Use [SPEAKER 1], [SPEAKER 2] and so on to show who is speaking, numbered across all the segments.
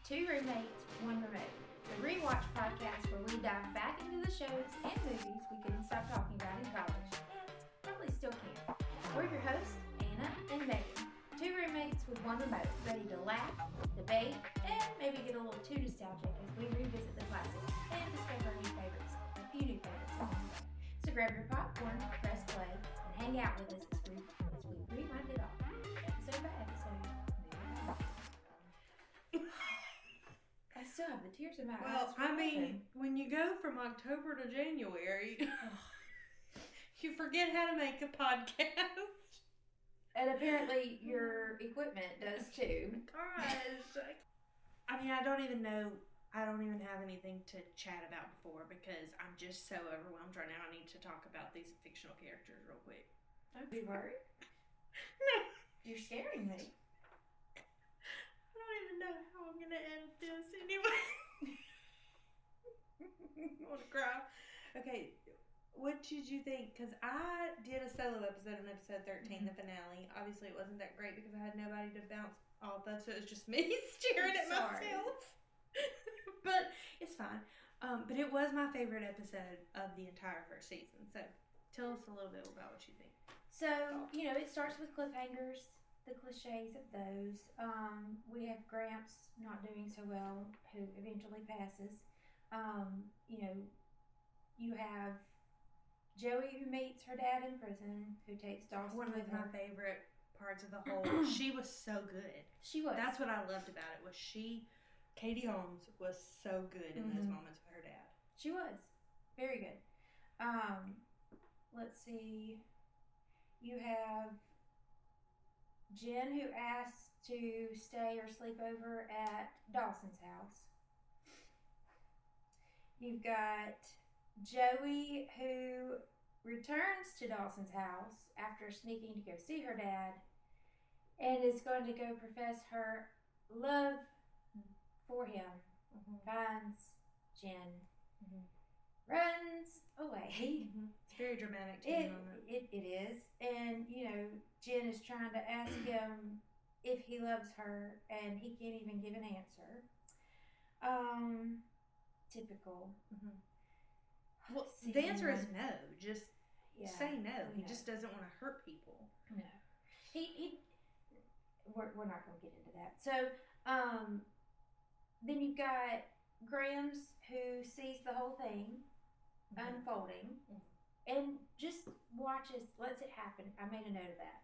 [SPEAKER 1] Two Roommates, One Remote, the rewatch podcast where we dive back into the shows and movies we couldn't stop talking about in college, and probably still can. We're your hosts, Anna and Megan. Two roommates with one remote, ready to laugh, debate, and maybe get a little too nostalgic as we revisit the classics and discover a few new favorites. So grab your popcorn, press play, and hang out with us as we rewind it all, episode by episode. I still have the tears in my eyes.
[SPEAKER 2] Well, I mean, when you go from October to January, you forget how to make a podcast.
[SPEAKER 1] And apparently your equipment does too.
[SPEAKER 2] Gosh. I mean, I don't even have anything to chat about before because I'm just so overwhelmed right now. I need to talk about these fictional characters real quick.
[SPEAKER 1] Don't be worried.
[SPEAKER 2] No.
[SPEAKER 1] You're scaring me.
[SPEAKER 2] I don't even know how I'm going to edit this anyway. I want to cry. Okay, what did you think? Because I did a solo episode on episode 13, the finale. Obviously, it wasn't that great because I had nobody to bounce off of, so it was just me staring at myself. But it's fine. But it was my favorite episode of the entire first season. So tell us a little bit about what you think.
[SPEAKER 1] So, it starts with cliffhangers, the cliches of those. We have Gramps not doing so well, who eventually passes. You have Joey, who meets her dad in prison, who takes Dawson
[SPEAKER 2] One
[SPEAKER 1] with
[SPEAKER 2] of my
[SPEAKER 1] her.
[SPEAKER 2] favorite parts of the whole. She was so good.
[SPEAKER 1] She was.
[SPEAKER 2] That's what I loved about it. Katie Holmes was so good in those moments with her dad.
[SPEAKER 1] She was very good. Let's see. You have Jen, who asks to stay or sleep over at Dawson's house. You've got Joey, who returns to Dawson's house after sneaking to go see her dad and is going to go profess her love for him. Finds Jen, runs away.
[SPEAKER 2] It's very dramatic to moment.
[SPEAKER 1] It is. And, Jen is trying to ask him if he loves her, and he can't even give an answer. Typical.
[SPEAKER 2] Well, the answer is no. Just say no.
[SPEAKER 1] No.
[SPEAKER 2] He just doesn't want to hurt people.
[SPEAKER 1] No. We're not going to get into that. So, then you've got Grams, who sees the whole thing unfolding and just lets it happen. I made a note of that.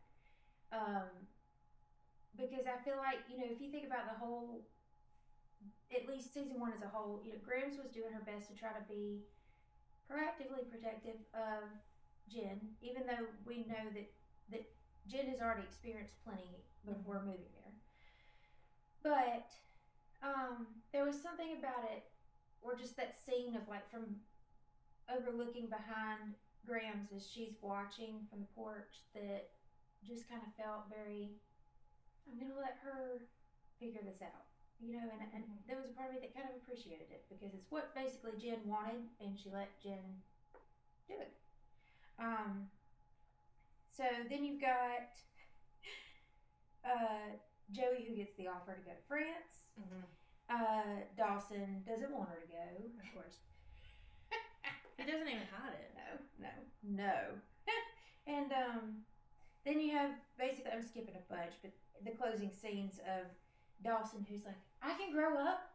[SPEAKER 1] Because I feel like, if you think about the whole, at least season 1 as a whole, Grams was doing her best to try to be proactively protective of Jen, even though we know that Jen has already experienced plenty before moving there. But there was something about it, or just that scene of from overlooking behind Grams as she's watching from the porch, that just kind of felt very, I'm going to let her figure this out. And there was a part of me that kind of appreciated it because it's what basically Jen wanted, and she let Jen do it. So then you've got Joey, who gets the offer to go to France. Dawson doesn't want her to go,
[SPEAKER 2] of course. He doesn't even hide it.
[SPEAKER 1] No. And then you have, basically, I'm skipping a bunch, but the closing scenes of Dawson, who's like, I can grow up.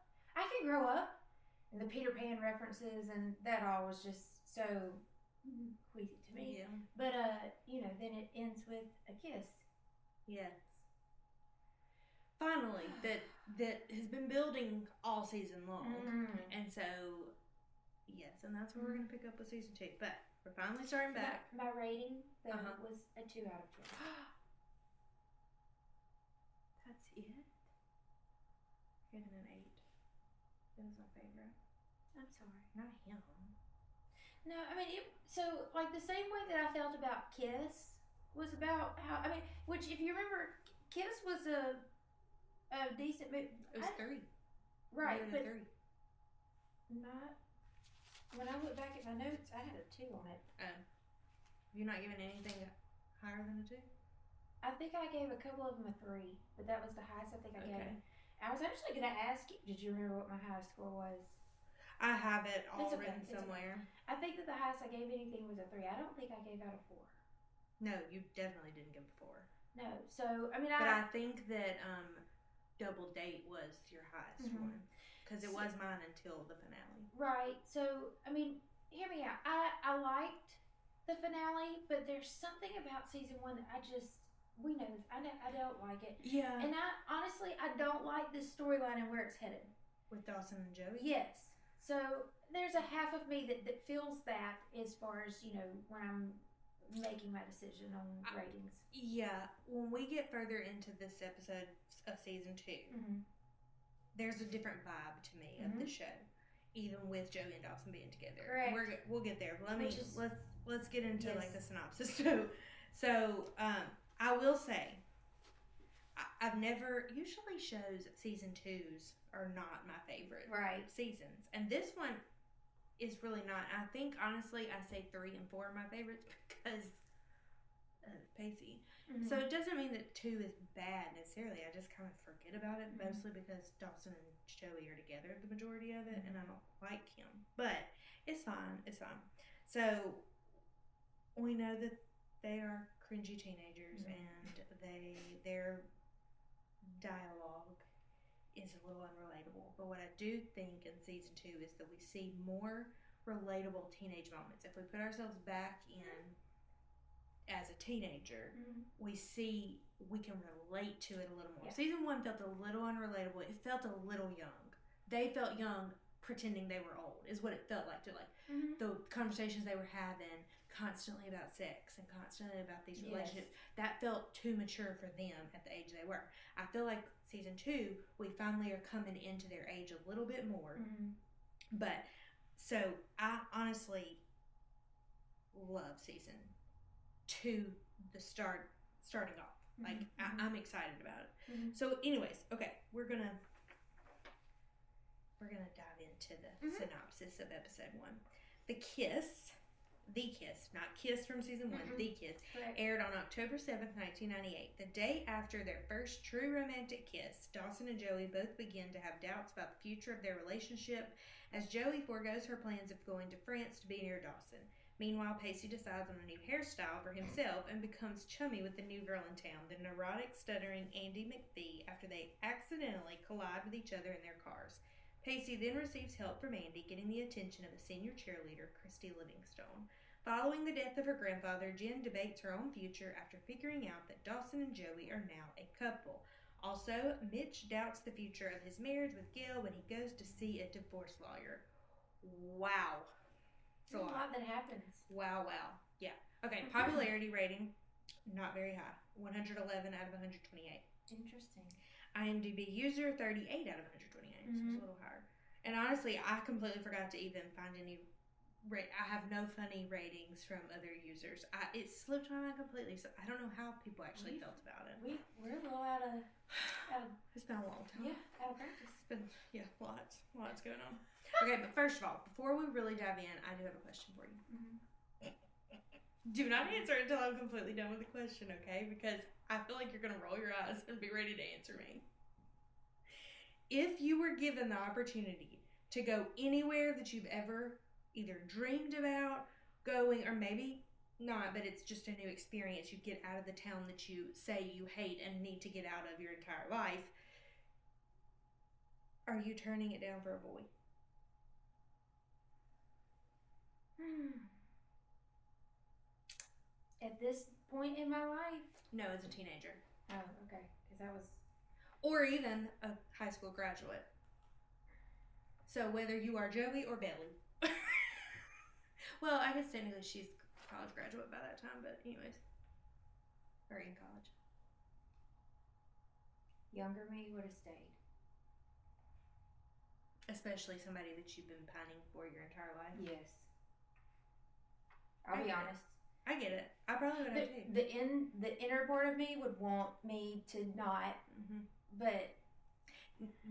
[SPEAKER 1] And the Peter Pan references, and that all was just so queasy to me.
[SPEAKER 2] Yeah.
[SPEAKER 1] But, then it ends with a kiss.
[SPEAKER 2] Yes. Finally, that has been building all season long. And so, yes, and that's where we're going to pick up with season 2. But we're finally starting back.
[SPEAKER 1] My rating, though, was a 2 out of 10.
[SPEAKER 2] That's it? I gave it an 8. That was my favorite.
[SPEAKER 1] I'm sorry.
[SPEAKER 2] Not him.
[SPEAKER 1] No, I mean, the same way that I felt about Kiss was about how, which if you remember, Kiss was a decent movie.
[SPEAKER 2] It was 3.
[SPEAKER 1] Right, but
[SPEAKER 2] 3.
[SPEAKER 1] not, when I look back at my notes, I had a 2 on it.
[SPEAKER 2] You're not giving anything higher than a 2?
[SPEAKER 1] I think I gave a couple of them a 3, but that was the highest I think I gave. I was actually going to ask you, did you remember what my highest score was?
[SPEAKER 2] I have it all
[SPEAKER 1] It's okay,
[SPEAKER 2] written
[SPEAKER 1] it's
[SPEAKER 2] somewhere.
[SPEAKER 1] Okay. I think that the highest I gave anything was a 3. I don't think I gave out a 4.
[SPEAKER 2] No, you definitely didn't give a 4.
[SPEAKER 1] No, so I mean,
[SPEAKER 2] but I think that Double Date was your highest one because it was mine until the finale.
[SPEAKER 1] Right. So I mean, hear me out. I liked the finale, but there's something about season 1 that we know this. I don't like it.
[SPEAKER 2] Yeah.
[SPEAKER 1] And I honestly don't like this storyline and where it's headed.
[SPEAKER 2] With Dawson and Joey.
[SPEAKER 1] Yes. So there's a half of me that feels that as far as, when I'm making my decision on ratings.
[SPEAKER 2] Yeah. When we get further into this episode of season 2, there's a different vibe to me of the show, even with Joey and Dawson being together.
[SPEAKER 1] Correct.
[SPEAKER 2] We'll get there. But let's get into
[SPEAKER 1] yes.
[SPEAKER 2] like the synopsis. So I will say, I've never usually shows season 2s are not my favorite seasons, and this one is really not. I think honestly, I say 3 and 4 are my favorites because Pacey. So it doesn't mean that 2 is bad necessarily. I just kind of forget about it mostly because Dawson and Joey are together the majority of it, and I don't like him. But it's fine. It's fine. So we know that they are cringy teenagers, and their dialogue is a little unrelatable. But what I do think in season 2 is that we see more relatable teenage moments. If we put ourselves back in as a teenager, we can relate to it a little more. Season 1 felt a little unrelatable. It felt a little young. They felt young pretending they were old is what it felt like. The conversations they were having constantly about sex and constantly about these relationships, that felt too mature for them at the age they were. I feel like season 2, we finally are coming into their age a little bit more. But so I honestly love season 2, the starting off. Like I'm excited about it. So anyways, okay, we're gonna dive into the synopsis of episode 1. The Kiss, not Kiss from season 1, The Kiss, aired on October 7th, 1998. The day after their first true romantic kiss, Dawson and Joey both begin to have doubts about the future of their relationship as Joey forgoes her plans of going to France to be near Dawson. Meanwhile, Pacey decides on a new hairstyle for himself and becomes chummy with the new girl in town, the neurotic, stuttering Andy McPhee, after they accidentally collide with each other in their cars. Pacey then receives help from Andy, getting the attention of a senior cheerleader, Christy Livingstone. Following the death of her grandfather, Jen debates her own future after figuring out that Dawson and Joey are now a couple. Also, Mitch doubts the future of his marriage with Gail when he goes to see a divorce lawyer. Wow.
[SPEAKER 1] It's a lot that happens.
[SPEAKER 2] Wow. Yeah. Okay, popularity rating, not very high. 111 out of 128.
[SPEAKER 1] Interesting.
[SPEAKER 2] IMDb user, 38 out of 128. So it's a little higher. And honestly, I completely forgot to even find any. I have no funny ratings from other users. It slipped my mind completely. So I don't know how people actually felt about it.
[SPEAKER 1] We're a little out of.
[SPEAKER 2] It's been a long time.
[SPEAKER 1] Yeah, out of practice.
[SPEAKER 2] It's been lots going on. Okay, but first of all, before we really dive in, I do have a question for you. Do not answer until I'm completely done with the question, okay? Because I feel like you're going to roll your eyes and be ready to answer me. If you were given the opportunity to go anywhere that you've ever either dreamed about going, or maybe not, but it's just a new experience, you get out of the town that you say you hate and need to get out of your entire life, are you turning it down for a boy?
[SPEAKER 1] At this point in my life?
[SPEAKER 2] No, as a teenager.
[SPEAKER 1] Oh, okay. Because I was...
[SPEAKER 2] Or even a high school graduate. So whether you are Joey or Bailey. Well, I guess technically she's a college graduate by that time, but anyways. Or in college.
[SPEAKER 1] Younger me would have stayed.
[SPEAKER 2] Especially somebody that you've been pining for your entire life.
[SPEAKER 1] Yes. I'll be honest.
[SPEAKER 2] I get it. I probably would have too.
[SPEAKER 1] The inner part of me would want me to not, but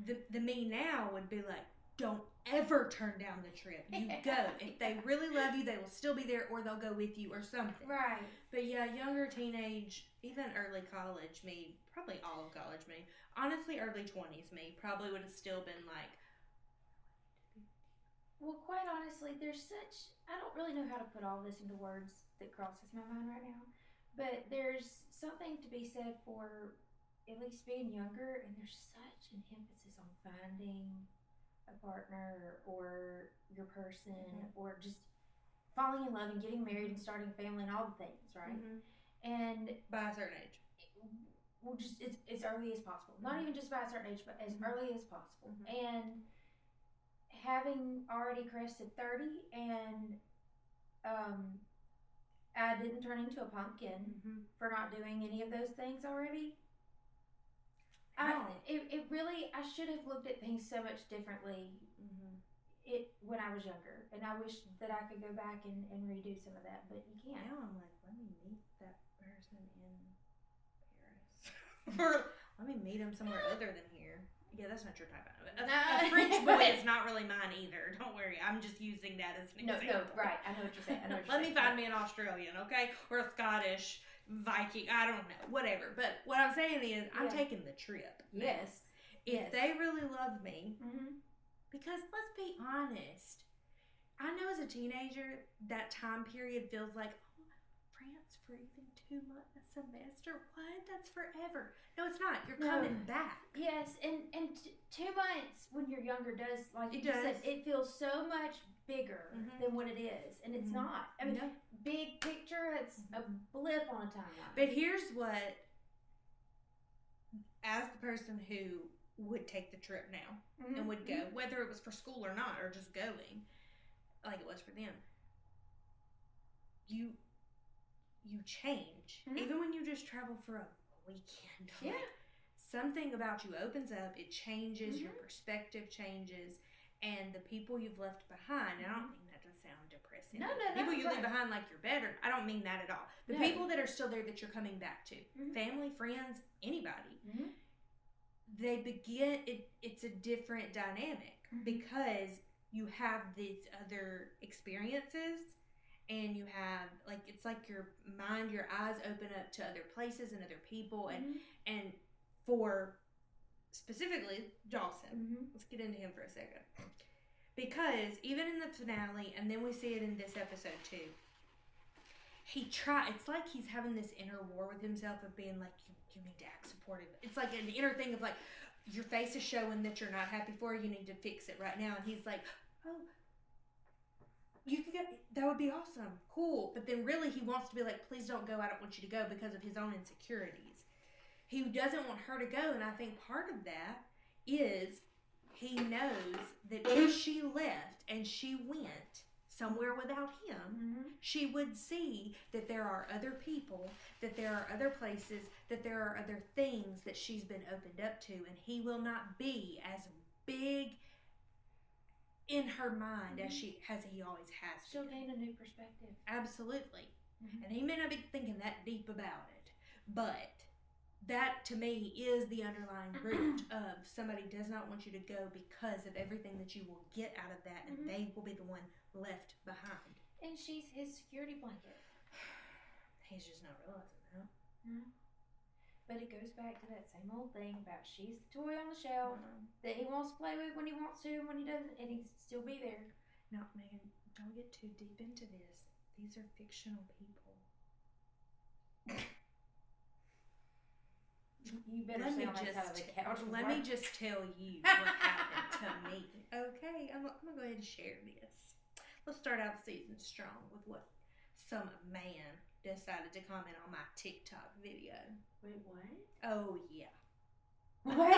[SPEAKER 2] the me now would be like, don't ever turn down the trip. You go. If they really love you, they will still be there, or they'll go with you, or something.
[SPEAKER 1] Right.
[SPEAKER 2] But yeah, younger teenage, even early college me, probably all of college me, honestly, early 20s me probably would have still been like,
[SPEAKER 1] well, quite honestly, I don't really know how to put all this into words that crosses my mind right now, but there's something to be said for at least being younger, and there's such an emphasis on finding a partner or your person or just falling in love and getting married and starting a family and all the things, right? And
[SPEAKER 2] by a certain age.
[SPEAKER 1] Well, just as early as possible. Not even just by a certain age, but as early as possible. And having already crested 30 and I didn't turn into a pumpkin for not doing any of those things already. It really, I should have looked at things so much differently when I was younger. And I wish that I could go back and redo some of that, but you can't.
[SPEAKER 2] Now I'm like, let me meet that person in Paris. Or let me meet him somewhere other than here. Yeah, that's not your type of it. A French boy is not really mine either. Don't worry. I'm just using that as an example.
[SPEAKER 1] No, right. I know what you're saying.
[SPEAKER 2] Let me find me an Australian, okay? Or a Scottish Viking. I don't know. Whatever. But what I'm saying is, I'm taking the trip.
[SPEAKER 1] Yes.
[SPEAKER 2] If they really love me, because let's be honest, I know as a teenager, that time period feels like, France for even 2 months a semester? What? That's forever. No, it's not. You're coming back.
[SPEAKER 1] Yes, and 2 months when you're younger does, like
[SPEAKER 2] it
[SPEAKER 1] you
[SPEAKER 2] does.
[SPEAKER 1] said, it feels so much bigger than what it is, and it's not. I mean, big picture, it's a blip on a timeline.
[SPEAKER 2] But here's what, as the person who would take the trip now and would go, whether it was for school or not, or just going, like it was for them, you change. Even when you just travel for a weekend.
[SPEAKER 1] Yeah.
[SPEAKER 2] Something about you opens up, it changes, your perspective changes, and the people you've left behind, and I don't mean that to sound depressing.
[SPEAKER 1] No.
[SPEAKER 2] People you leave behind like you're better, I don't mean that at all. The people that are still there that you're coming back to, family, friends, anybody, they begin, it's a different dynamic because you have these other experiences. And you have, like, it's like your mind, your eyes open up to other places and other people. And for specifically Dawson, let's get into him for a second. Because even in the finale, and then we see it in this episode too, it's like he's having this inner war with himself of being like, you need to act supportive. It's like an inner thing of like, your face is showing that you're not happy for it, you need to fix it right now. And he's like, oh, you can get, that would be awesome, cool. But then really he wants to be like, please don't go, I don't want you to go, because of his own insecurities. He doesn't want her to go, and I think part of that is he knows that if she left and she went somewhere without him, she would see that there are other people, that there are other places, that there are other things that she's been opened up to, and he will not be as big in her mind as he always has.
[SPEAKER 1] She'll gain a new perspective.
[SPEAKER 2] Absolutely. And he may not be thinking that deep about it, but that to me is the underlying root of somebody does not want you to go because of everything that you will get out of that, and they will be the one left behind.
[SPEAKER 1] And she's his security blanket.
[SPEAKER 2] He's just not realizing that.
[SPEAKER 1] But it goes back to that same old thing about she's the toy on the shelf that he wants to play with when he wants to, and when he doesn't, and he's still be there.
[SPEAKER 2] Now, Megan, don't get too deep into this. These are fictional people.
[SPEAKER 1] You better stay on that side of the couch.
[SPEAKER 2] Let me just tell you what happened to me. Okay, I'm going to go ahead and share this. Let's start out the season strong with what some man decided to comment on my TikTok video.
[SPEAKER 1] Wait, what?
[SPEAKER 2] Oh, yeah.
[SPEAKER 1] What?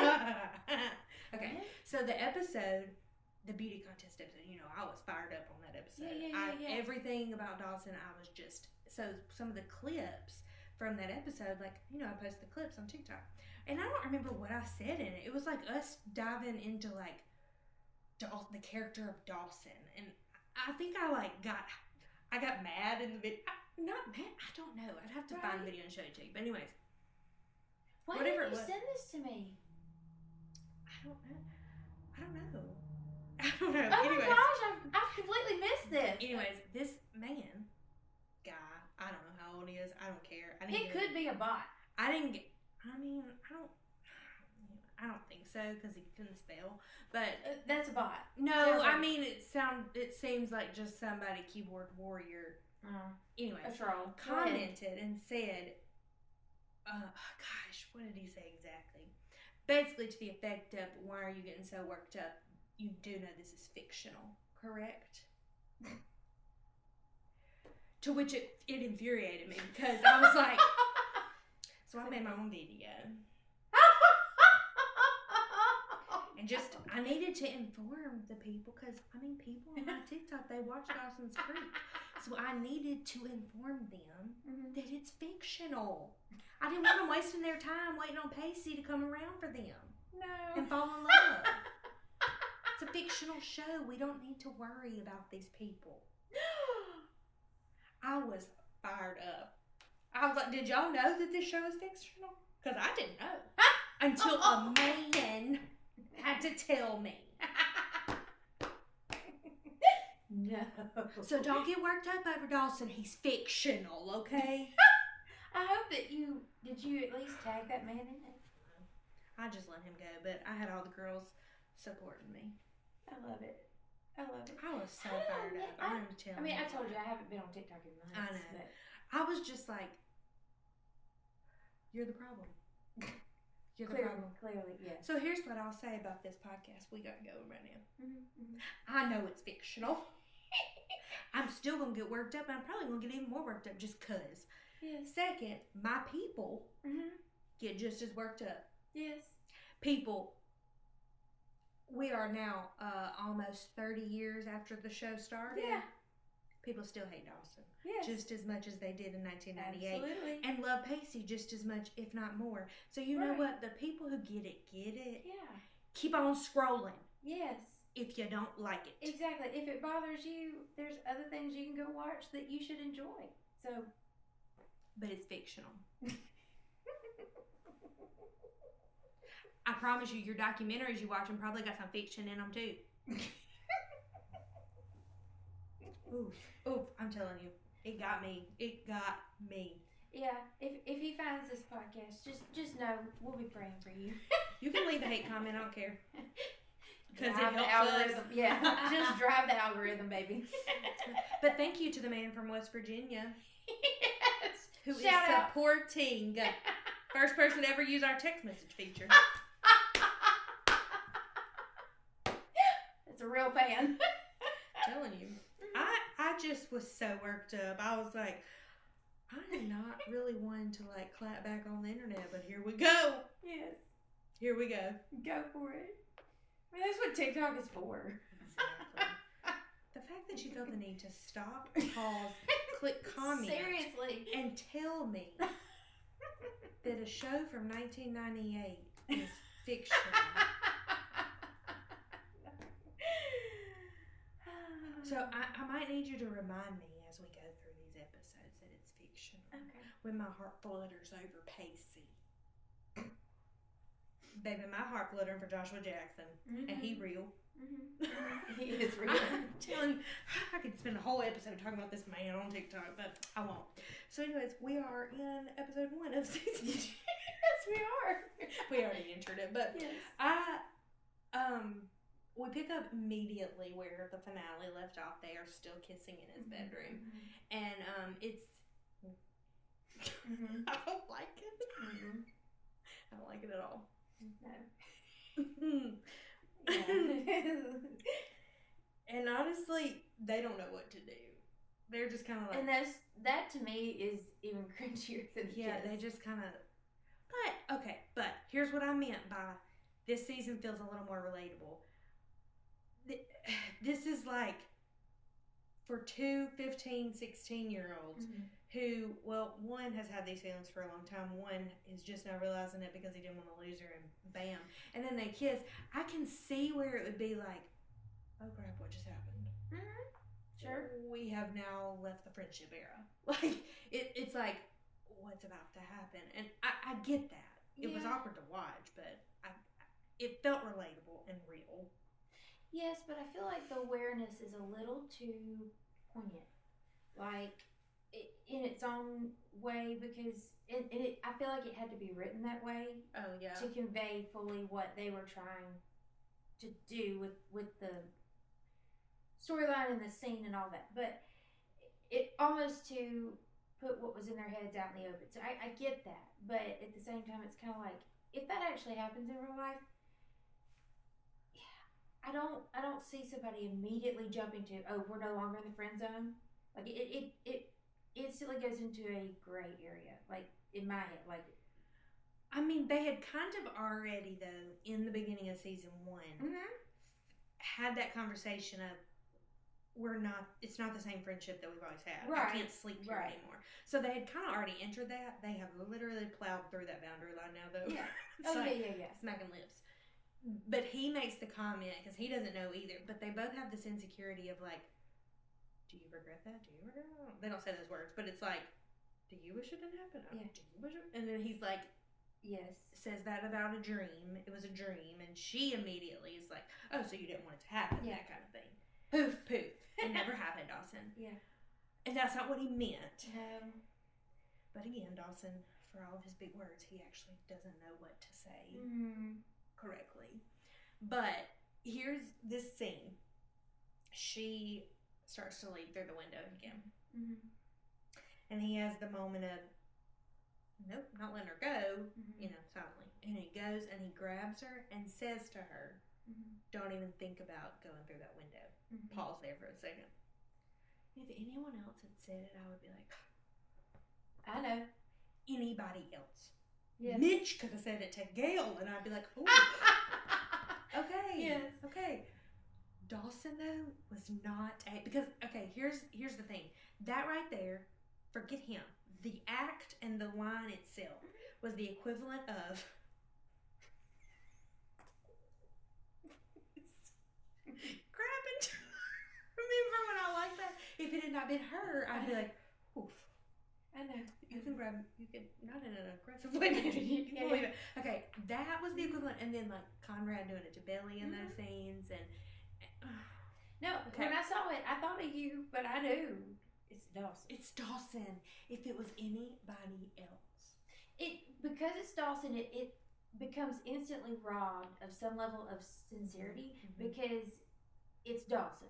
[SPEAKER 2] Okay, so the episode, the beauty contest episode, I was fired up on that episode.
[SPEAKER 1] Yeah.
[SPEAKER 2] Everything about Dawson, I was just, so some of the clips from that episode, like, I posted the clips on TikTok, and I don't remember what I said in it. It was like us diving into like the character of Dawson, and I think I got mad in the video. Not mad, I don't know. I'd have to find the video and show it to you. But anyways,
[SPEAKER 1] why didn't you send this to me?
[SPEAKER 2] I don't know.
[SPEAKER 1] Oh anyways, my gosh, I've completely missed this.
[SPEAKER 2] Anyways, this guy, I don't know how old he is. I don't care.
[SPEAKER 1] He could be a bot.
[SPEAKER 2] I don't. so because he couldn't spell. But
[SPEAKER 1] that's a bot.
[SPEAKER 2] no, I mean it seems like just somebody keyboard warrior. Anyways,
[SPEAKER 1] a troll
[SPEAKER 2] commented and said, "Gosh, what did he say exactly? Basically to the effect of, why are you getting so worked up? You do know this is fictional, correct?" To which it infuriated me because I was like, so I made my own video. And just, I needed to inform the people because, I mean, people on my TikTok, they watch Dawson's Creek. So I needed to inform them that it's fictional. I didn't want them wasting their time waiting on Pacey to come around for them.
[SPEAKER 1] No.
[SPEAKER 2] And fall in love. It's a fictional show. We don't need to worry about these people. I was fired up. I was like, did y'all know that this show is fictional? Because I didn't know. Until a man had to tell me.
[SPEAKER 1] No.
[SPEAKER 2] So don't get worked up over Dawson. He's fictional, okay?
[SPEAKER 1] I hope that did you at least tag that man in it?
[SPEAKER 2] I just let him go, but I had all the girls supporting me.
[SPEAKER 1] I love it. I
[SPEAKER 2] was so fired up. I don't tell
[SPEAKER 1] I told you I haven't been on TikTok in months.
[SPEAKER 2] I know.
[SPEAKER 1] But
[SPEAKER 2] I was just like, you're the problem. You're the problem.
[SPEAKER 1] Clearly, yes.
[SPEAKER 2] So here's what I'll say about this podcast. We got to go right now. I know it's fictional. I'm still going to get worked up, and I'm probably going to get even more worked up just because.
[SPEAKER 1] Yes.
[SPEAKER 2] Second, my people get just as worked up.
[SPEAKER 1] Yes.
[SPEAKER 2] People, we are now almost 30 years after the show started.
[SPEAKER 1] Yeah.
[SPEAKER 2] People still hate Dawson.
[SPEAKER 1] Yes.
[SPEAKER 2] Just as much as they did in 1998.
[SPEAKER 1] Absolutely.
[SPEAKER 2] And love Pacey just as much, if not more. So you know what? The people who get it.
[SPEAKER 1] Yeah.
[SPEAKER 2] Keep on scrolling.
[SPEAKER 1] Yes.
[SPEAKER 2] If you don't like it.
[SPEAKER 1] Exactly. If it bothers you, there's other things you can go watch that you should enjoy. So.
[SPEAKER 2] But it's fictional. I promise you, your documentaries you watching probably got some fiction in them too. Oof, I'm telling you. It got me.
[SPEAKER 1] Yeah, if he finds this podcast, just know we'll be praying for you.
[SPEAKER 2] You can leave a hate comment, I don't care. Because it
[SPEAKER 1] Drive the
[SPEAKER 2] helps
[SPEAKER 1] algorithm.
[SPEAKER 2] us.
[SPEAKER 1] Yeah, just drive the algorithm, baby.
[SPEAKER 2] But thank you to the man from West Virginia.
[SPEAKER 1] Yes.
[SPEAKER 2] Who is
[SPEAKER 1] Shout out.
[SPEAKER 2] supporting. First person to ever use our text message feature.
[SPEAKER 1] It's a real fan.
[SPEAKER 2] Telling you. I just was so worked up. I was like, I am not really one to like clap back on the internet, but here we go.
[SPEAKER 1] Yes.
[SPEAKER 2] Here we go.
[SPEAKER 1] Go for it. I mean, that's what TikTok is for.
[SPEAKER 2] Exactly. The fact that you feel the need to stop, pause, click comment,
[SPEAKER 1] Seriously,
[SPEAKER 2] and tell me that a show from 1998 is fictional. So I might need you to remind me as we go through these episodes that it's fictional.
[SPEAKER 1] Okay.
[SPEAKER 2] When my heart flutters over Pacey. Baby, my heart fluttering for Joshua Jackson. And he real.
[SPEAKER 1] He is real.
[SPEAKER 2] I'm telling you, I could spend a whole episode talking about this man on TikTok, but I won't. So anyways, we are in episode 1 of season 2.
[SPEAKER 1] Yes, we are.
[SPEAKER 2] We already entered it, but
[SPEAKER 1] yes.
[SPEAKER 2] We pick up immediately where the finale left off. They are still kissing in his bedroom. And it's I don't like it. I don't like it at all.
[SPEAKER 1] No.
[SPEAKER 2] And honestly, they don't know what to do. They're just kind of like,
[SPEAKER 1] and that to me is even cringier than the kiss.
[SPEAKER 2] they just kind of. But here's what I meant by this season feels a little more relatable. This is like for 2 15, 16-year-olds who, well, one has had these feelings for a long time. One is just now realizing it because he didn't want to lose her, and bam. And then they kiss. I can see where it would be like, oh crap, what just happened?
[SPEAKER 1] Sure.
[SPEAKER 2] We have now left the friendship era. Like, it's like, what's about to happen? And I get that. It was awkward to watch, but it felt relatable and real.
[SPEAKER 1] Yes, but I feel like the awareness is a little too poignant. Like, in its own way because I feel like it had to be written that way.
[SPEAKER 2] Oh yeah.
[SPEAKER 1] To convey fully what they were trying to do with the storyline and the scene and all that, but it almost to put what was in their heads out in the open. So I get that, but at the same time, it's kind of like if that actually happens in real life, I don't see somebody immediately jumping to, oh, we're no longer in the friend zone. Like it instantly goes into a gray area. Like in my head, like.
[SPEAKER 2] I mean, they had kind of already though in the beginning of season 1 had that conversation of it's not the same friendship that we've always had.
[SPEAKER 1] Right.
[SPEAKER 2] I can't sleep here anymore. So they had kind of already entered that. They have literally plowed through that boundary line now, though.
[SPEAKER 1] Yeah.
[SPEAKER 2] It's
[SPEAKER 1] yeah.
[SPEAKER 2] Smacking lips. But he makes the comment, because he doesn't know either, but they both have this insecurity of like, do you regret that? Do you regret that? They don't say those words, but it's like, do you wish it didn't happen?
[SPEAKER 1] Yeah.
[SPEAKER 2] Do you wish it? And then he's like,
[SPEAKER 1] yes.
[SPEAKER 2] Says that about a dream. It was a dream. And she immediately is like, oh, so you didn't want it to happen.
[SPEAKER 1] Yeah.
[SPEAKER 2] That kind of thing. Poof, poof. It never happened, Dawson.
[SPEAKER 1] Yeah.
[SPEAKER 2] And that's not what he meant.
[SPEAKER 1] No.
[SPEAKER 2] But again, Dawson, for all of his big words, he actually doesn't know what to say correctly. But here's this scene. She starts to leave through the window again. And he has the moment of, nope, not letting her go, silently. And he goes and he grabs her and says to her, don't even think about going through that window. Pause there for a second. If anyone else had said it, I would be like,
[SPEAKER 1] I know.
[SPEAKER 2] Anybody else.
[SPEAKER 1] Yeah.
[SPEAKER 2] Mitch could have said it to Gail, and I'd be like, oh. Okay.
[SPEAKER 1] Yes.
[SPEAKER 2] Okay. Dawson, though, was not because, okay, here's the thing. That right there, forget him. The act and the line itself was the equivalent of grabbing. Remember when I like that? If it had not been her, I'd be like, oof.
[SPEAKER 1] I know.
[SPEAKER 2] You can grab, not in an aggressive way, you can believe it. Okay, that was the equivalent. And then, like, Conrad doing it to Billy in those scenes. And
[SPEAKER 1] no, when I saw it, I thought of you, but I knew it's Dawson.
[SPEAKER 2] It's Dawson. If it was anybody else.
[SPEAKER 1] Because it's Dawson, it becomes instantly robbed of some level of sincerity because it's Dawson.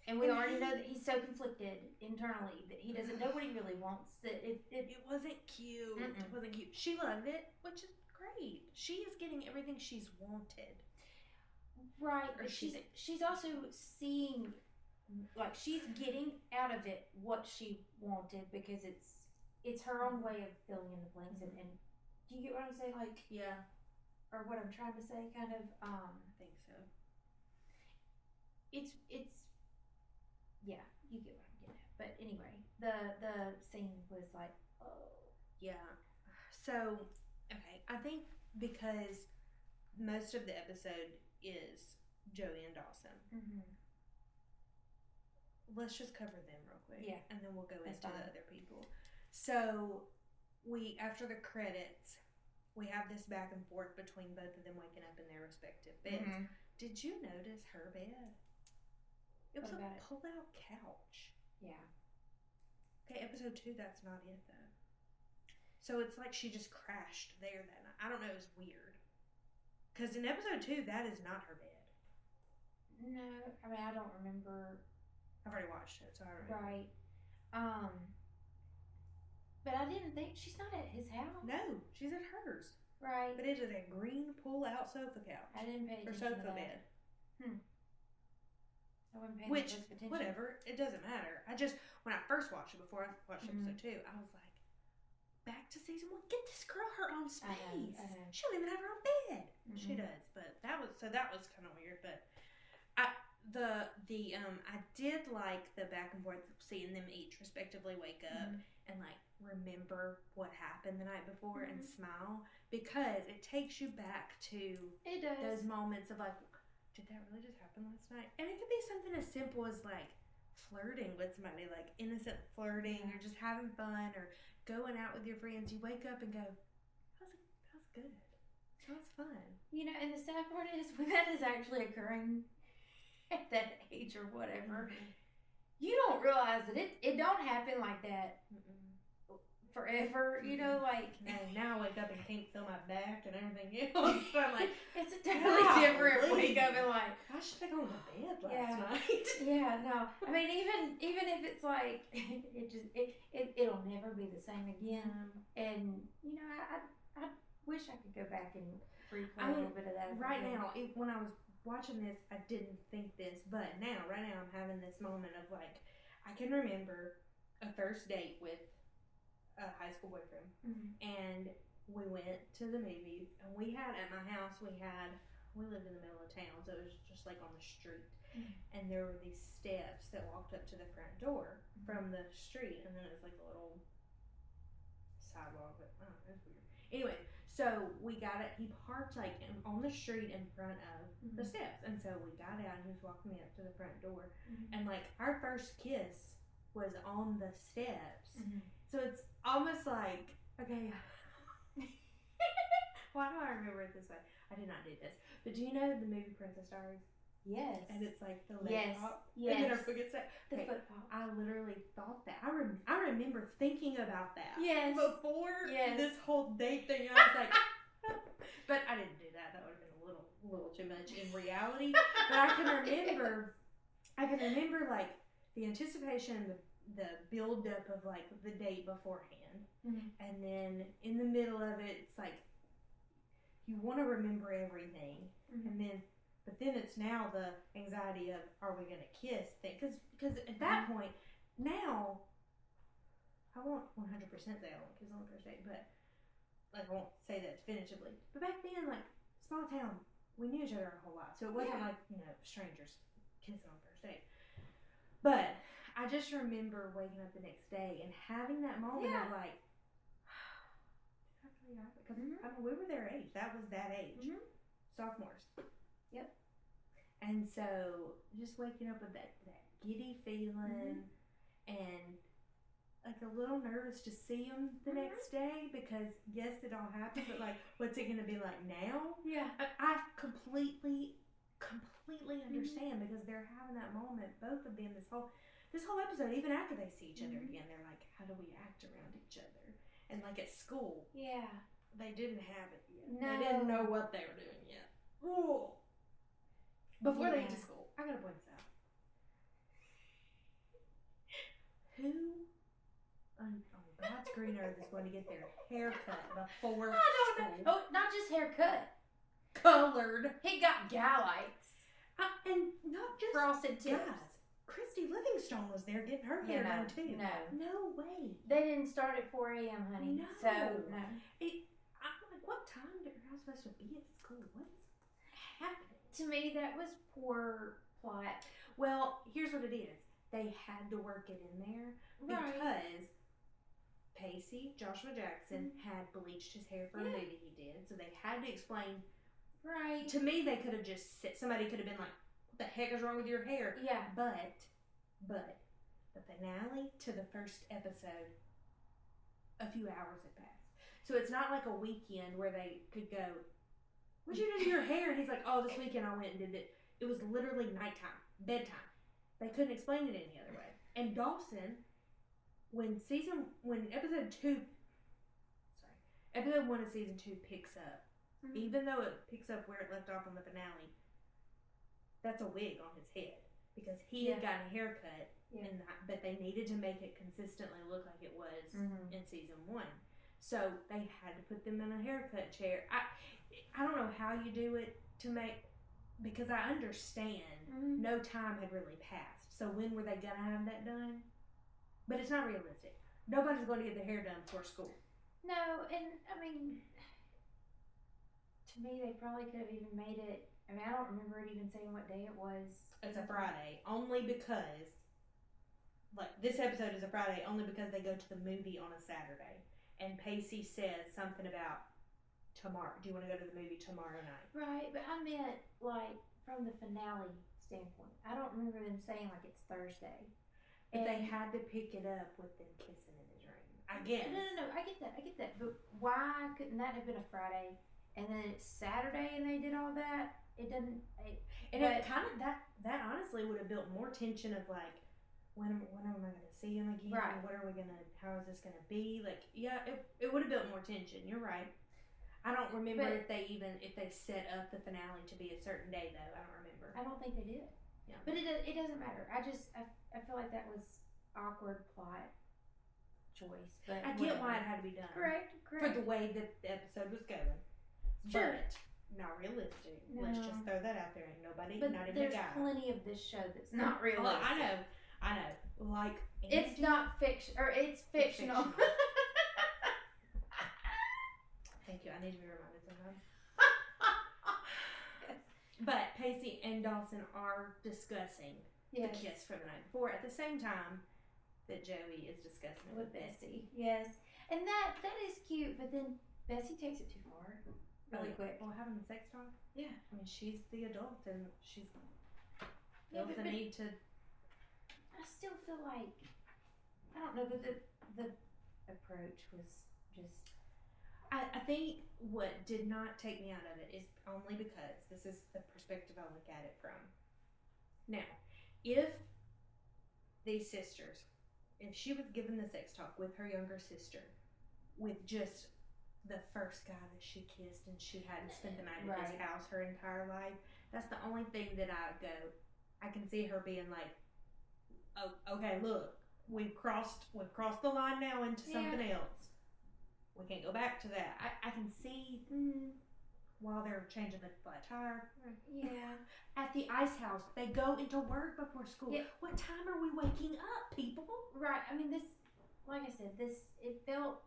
[SPEAKER 1] And we already know that he's so conflicted internally that he doesn't know what he really wants. That it
[SPEAKER 2] wasn't cute. It wasn't cute. She loved it, which is great. She is getting everything she's wanted.
[SPEAKER 1] Right. But she's also seeing, like, she's getting out of it what she wanted because it's her own way of filling in the blanks. And do you get what I'm saying? Like,
[SPEAKER 2] yeah.
[SPEAKER 1] Or what I'm trying to say, kind of.
[SPEAKER 2] I think so.
[SPEAKER 1] It's yeah, you get what I'm getting at. But anyway, the scene was like, oh.
[SPEAKER 2] Yeah. So, okay, I think because most of the episode is Joey and Dawson. Let's just cover them real quick.
[SPEAKER 1] Yeah.
[SPEAKER 2] And then we'll go into the other people. So, after the credits, we have this back and forth between both of them waking up in their respective beds. Did you notice her bed? It was a pull-out couch.
[SPEAKER 1] Yeah.
[SPEAKER 2] Okay, episode 2, that's not it, though. So it's like she just crashed there that night. I don't know, it was weird. Because in episode 2, that is not her bed.
[SPEAKER 1] No, I mean, I don't remember.
[SPEAKER 2] I've already watched it, so I don't remember.
[SPEAKER 1] Right. But I didn't think, she's not at his house.
[SPEAKER 2] No, she's at hers.
[SPEAKER 1] Right.
[SPEAKER 2] But it is a green pull-out sofa couch.
[SPEAKER 1] I didn't pay attention
[SPEAKER 2] or sofa
[SPEAKER 1] to that.
[SPEAKER 2] bed.
[SPEAKER 1] I wasn't paying much attention.
[SPEAKER 2] Whatever, it doesn't matter. When I first watched it, before I watched episode 2, I was like, back to season 1, get this girl her own space.
[SPEAKER 1] I know.
[SPEAKER 2] She don't even have her own bed. She does, but that was kind of weird. But I did like the back and forth, seeing them each respectively wake up and like remember what happened the night before and smile, because it takes you back to those moments of like, did that really just happen last night? And it could be something as simple as like flirting with somebody, like innocent flirting, or just having fun, or going out with your friends. You wake up and go, that was good. That was fun.
[SPEAKER 1] You know, and the sad part is when that is actually occurring at that age or whatever, you don't realize that it don't happen like that forever. You know, like
[SPEAKER 2] now I wake up and can't feel my back and everything else. So I'm like,
[SPEAKER 1] it's a totally different wake up and like,
[SPEAKER 2] I should have gone to bed last night.
[SPEAKER 1] Yeah, no. I mean, even if it's like it'll never be the same again. And you know, I wish I could go back and replay a little bit of that.
[SPEAKER 2] Right now, when I was watching this, I didn't think this, but right now, I'm having this moment of like, I can remember a first date with a high school boyfriend, and we went to the movies, and we had at my house we lived in the middle of town, so it was just like on the street, and there were these steps that walked up to the front door from the street, and then it was like a little sidewalk, but I don't know, it was weird. Anyway, so we got it. He parked like on the street in front of the steps, and so we got out, and he was walking me up to the front door, and like our first kiss was on the steps. So it's almost like, okay, why do I remember it this way? I did not do this. But do you know the movie Princess Diaries?
[SPEAKER 1] Yes.
[SPEAKER 2] And it's like the leg pop.
[SPEAKER 1] Yes.
[SPEAKER 2] And then our foot gets that.
[SPEAKER 1] The foot pop.
[SPEAKER 2] I literally thought that. I remember thinking about that.
[SPEAKER 1] Yes.
[SPEAKER 2] Before this whole date thing. And I was like, but I didn't do that. That would have been a little too much in reality. But I can remember like the anticipation, the build up of like the date beforehand, and then in the middle of it, it's like you want to remember everything, but then it's now the anxiety of, are we gonna kiss thing? Because at that point now, I won't 100% say I won't kiss on the first date, but like I won't say that definitively. But back then, like small town, we knew each other a whole lot, so it wasn't like strangers kissing on the first date, but. I just remember waking up the next day and having that moment of like, because we were their age. That was that age. Sophomores. Yep. And so just waking up with that giddy feeling and like a little nervous to see him the next day because yes, it all happened, but like, what's it going to be like now? Yeah. I completely understand because they're having that moment, both of them, this whole episode, even after they see each other again, they're like, how do we act around each other? And like at school, they didn't have it yet. No. They didn't know what they were doing yet. Ooh. Before they get to school, I gotta point this out. Who on God's green earth is going to get their hair cut before school?
[SPEAKER 1] Oh, not just haircut.
[SPEAKER 2] Colored.
[SPEAKER 1] He got galites.
[SPEAKER 2] And not just
[SPEAKER 1] frosted tips.
[SPEAKER 2] Guys. Christy Livingstone was there getting her hair done too. No way.
[SPEAKER 1] They didn't start at 4 a.m., honey.
[SPEAKER 2] No.
[SPEAKER 1] So, no.
[SPEAKER 2] I'm like, what time are y'all supposed to be at school? What's happening?
[SPEAKER 1] To me, that was poor plot.
[SPEAKER 2] Well, here's what it is. They had to work it in there because Pacey, Joshua Jackson, had bleached his hair for a movie he did. So they had to explain.
[SPEAKER 1] Right.
[SPEAKER 2] To me, they could have just said, somebody could have been like, what the heck is wrong with your hair? Yeah. But the finale to the first episode, a few hours had passed. So it's not like a weekend where they could go, what'd you do to your hair? And he's like, oh, this weekend I went and did it. It was literally nighttime, bedtime. They couldn't explain it any other way. And Dawson, when episode 1 of season 2 picks up, even though it picks up where it left off on the finale, that's a wig on his head because he had gotten a haircut, but they needed to make it consistently look like it was in season 1. So they had to put them in a haircut chair. I don't know how you do it because I understand no time had really passed. So when were they gonna have that done? But it's not realistic. Nobody's going to get their hair done before school.
[SPEAKER 1] No, and I mean, to me, they probably could have even made it. I mean, I don't remember it even saying what day it was.
[SPEAKER 2] It's a Friday, only because, like, this episode is a Friday only because they go to the movie on a Saturday. And Pacey says something about tomorrow. Do you want to go to the movie tomorrow night?
[SPEAKER 1] Right, but I meant, like, from the finale standpoint. I don't remember them saying, like, it's Thursday.
[SPEAKER 2] But they had to pick it up with them kissing in the dream. I guess.
[SPEAKER 1] No, I get that. But why couldn't that have been a Friday? And then it's Saturday and they did all that? It doesn't.
[SPEAKER 2] It kind of that honestly would have built more tension of like, when am I going to see him again?
[SPEAKER 1] Right.
[SPEAKER 2] How is this going to be? Like, yeah, it would have built more tension. You're right. I don't remember if they set up the finale to be a certain day, though. I don't remember.
[SPEAKER 1] I don't think they did.
[SPEAKER 2] Yeah.
[SPEAKER 1] But it doesn't matter. I feel like that was awkward plot choice. But
[SPEAKER 2] I get why it had to be done.
[SPEAKER 1] Correct.
[SPEAKER 2] For the way that the episode was going.
[SPEAKER 1] Sure.
[SPEAKER 2] But not realistic.
[SPEAKER 1] No.
[SPEAKER 2] Let's just throw that out there. Ain't nobody,
[SPEAKER 1] but
[SPEAKER 2] not even
[SPEAKER 1] there's
[SPEAKER 2] a guy.
[SPEAKER 1] plenty of this show that's not realistic.
[SPEAKER 2] Well, I know. Like,
[SPEAKER 1] it's not fiction, or it's fictional.
[SPEAKER 2] Thank you. I need to be reminded sometimes. Yes. But Pacey and Dawson are discussing the kiss from the night before at the same time that Joey is discussing it with Bessie.
[SPEAKER 1] Yes, and that is cute. But then Bessie takes it too far, really quick.
[SPEAKER 2] Well, having the sex talk.
[SPEAKER 1] Yeah,
[SPEAKER 2] I mean, she's the adult, and she's feels the need to.
[SPEAKER 1] I still feel like I don't know that the approach was just.
[SPEAKER 2] I think what did not take me out of it is only because this is the perspective I look at it from. Now, if these sisters, if she was given the sex talk with her younger sister, with just the first guy that she kissed and she hadn't spent the night at his house her entire life, that's the only thing that I can see her being like, oh, okay, look, we've crossed the line now into something else. We can't go back to that. I can see while they're changing the flat tire.
[SPEAKER 1] Yeah.
[SPEAKER 2] At the ice house, they go into work before school. Yeah. What time are we waking up, people?
[SPEAKER 1] Right. I mean, this, like I said, it felt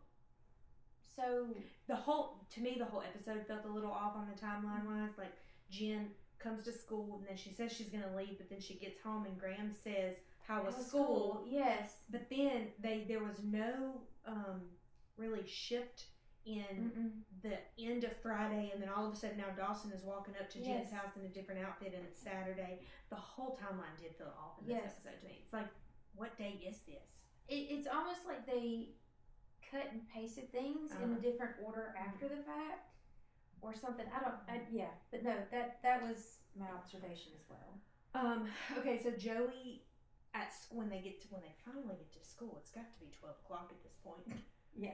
[SPEAKER 1] so.
[SPEAKER 2] To me, the whole episode felt a little off on the timeline wise. Like, Jen comes to school and then she says she's going to leave, but then she gets home and Graham says, how was school?
[SPEAKER 1] Yes.
[SPEAKER 2] But then there was no really shift in the end of Friday, and then all of a sudden now Dawson is walking up to Jen's house in a different outfit and it's Saturday. The whole timeline did feel off in this episode to me. It's like, what day is this?
[SPEAKER 1] It's almost like they cut and pasted things in a different order after the fact or something. But no, that was my observation as well.
[SPEAKER 2] Okay, so Joey when they finally get to school, it's got to be 12 o'clock at this point.
[SPEAKER 1] Yeah.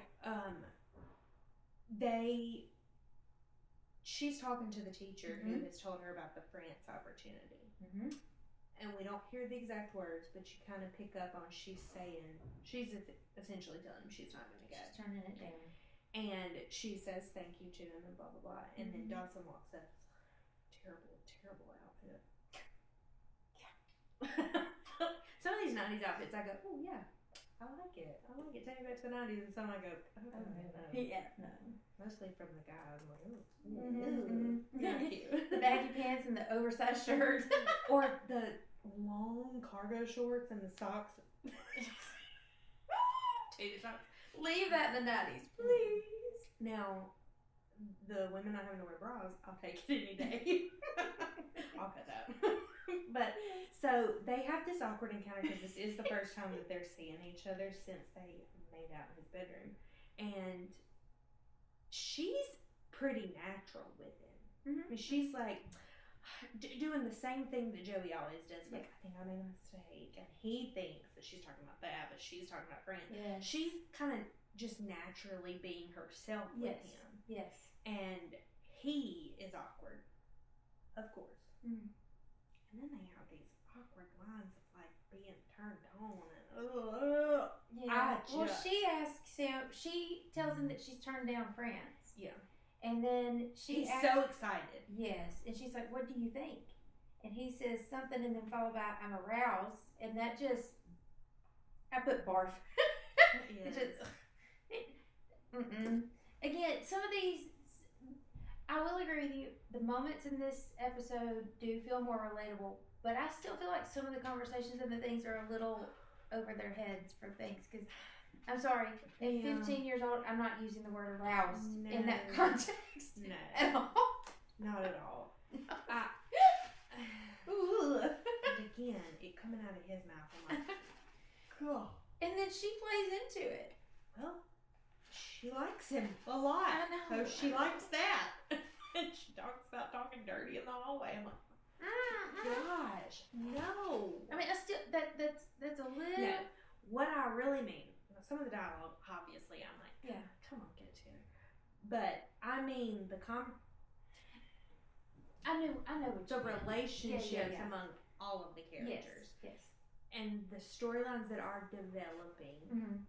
[SPEAKER 2] She's talking to the teacher who has told her about the France opportunity. And we don't hear the exact words, but you kind of pick up on she's essentially telling him she's not going to go.
[SPEAKER 1] She's turning it down.
[SPEAKER 2] And she says thank you to him and blah, blah, blah. And then Dawson walks up. Terrible, terrible outfit. Yeah. Some of these 90s outfits, I go, oh, yeah. I like it. Take me back to the 90s. And some I go, oh no.
[SPEAKER 1] Yeah, no.
[SPEAKER 2] Mostly from the guy. I'm like, not cute.
[SPEAKER 1] The baggy pants and the oversized shirt.
[SPEAKER 2] Or the long cargo shorts and the socks. Titty socks.
[SPEAKER 1] Leave that in the 90s, please.
[SPEAKER 2] Now, the women not having to wear bras, I'll take it any day. I'll cut that. But so they have this awkward encounter because this is the first time that they're seeing each other since they made out in his bedroom, and she's pretty natural with him. I mean, she's like doing the same thing that Joey always does. Like, I think I made a mistake, and he thinks that she's talking about that, but she's talking about friends.
[SPEAKER 1] Yeah.
[SPEAKER 2] She's kind of just naturally being herself with him.
[SPEAKER 1] Yes.
[SPEAKER 2] And he is awkward, of course. And then they have these awkward lines of like being turned on and
[SPEAKER 1] Well, she tells him that she's turned down France.
[SPEAKER 2] Yeah.
[SPEAKER 1] And then
[SPEAKER 2] he's so excited.
[SPEAKER 1] Yes. And she's like, what do you think? And he says something and then followed by, I'm aroused. And that just, I put barf.
[SPEAKER 2] Yes.
[SPEAKER 1] Again, some of these, I will agree with you. The moments in this episode do feel more relatable, but I still feel like some of the conversations and the things are a little over their heads for things. Because I'm sorry, at 15 years old, I'm not using the word aroused in that context.
[SPEAKER 2] No,
[SPEAKER 1] at all.
[SPEAKER 2] Not at all. And again, it coming out of his mouth, I'm like, cool.
[SPEAKER 1] And then she plays into it.
[SPEAKER 2] Well, she likes him a lot.
[SPEAKER 1] I know.
[SPEAKER 2] So she likes that. And she talks about talking dirty in the hallway. I'm like, gosh, no.
[SPEAKER 1] I mean, I still that's a little.
[SPEAKER 2] No, what I really mean, some of the dialogue, obviously, I'm like,
[SPEAKER 1] Yeah.
[SPEAKER 2] come on, get it together. But I mean
[SPEAKER 1] I know what
[SPEAKER 2] the
[SPEAKER 1] you mean.
[SPEAKER 2] relationships among all of the characters,
[SPEAKER 1] Yes.
[SPEAKER 2] and the storylines that are developing,
[SPEAKER 1] Mm-hmm.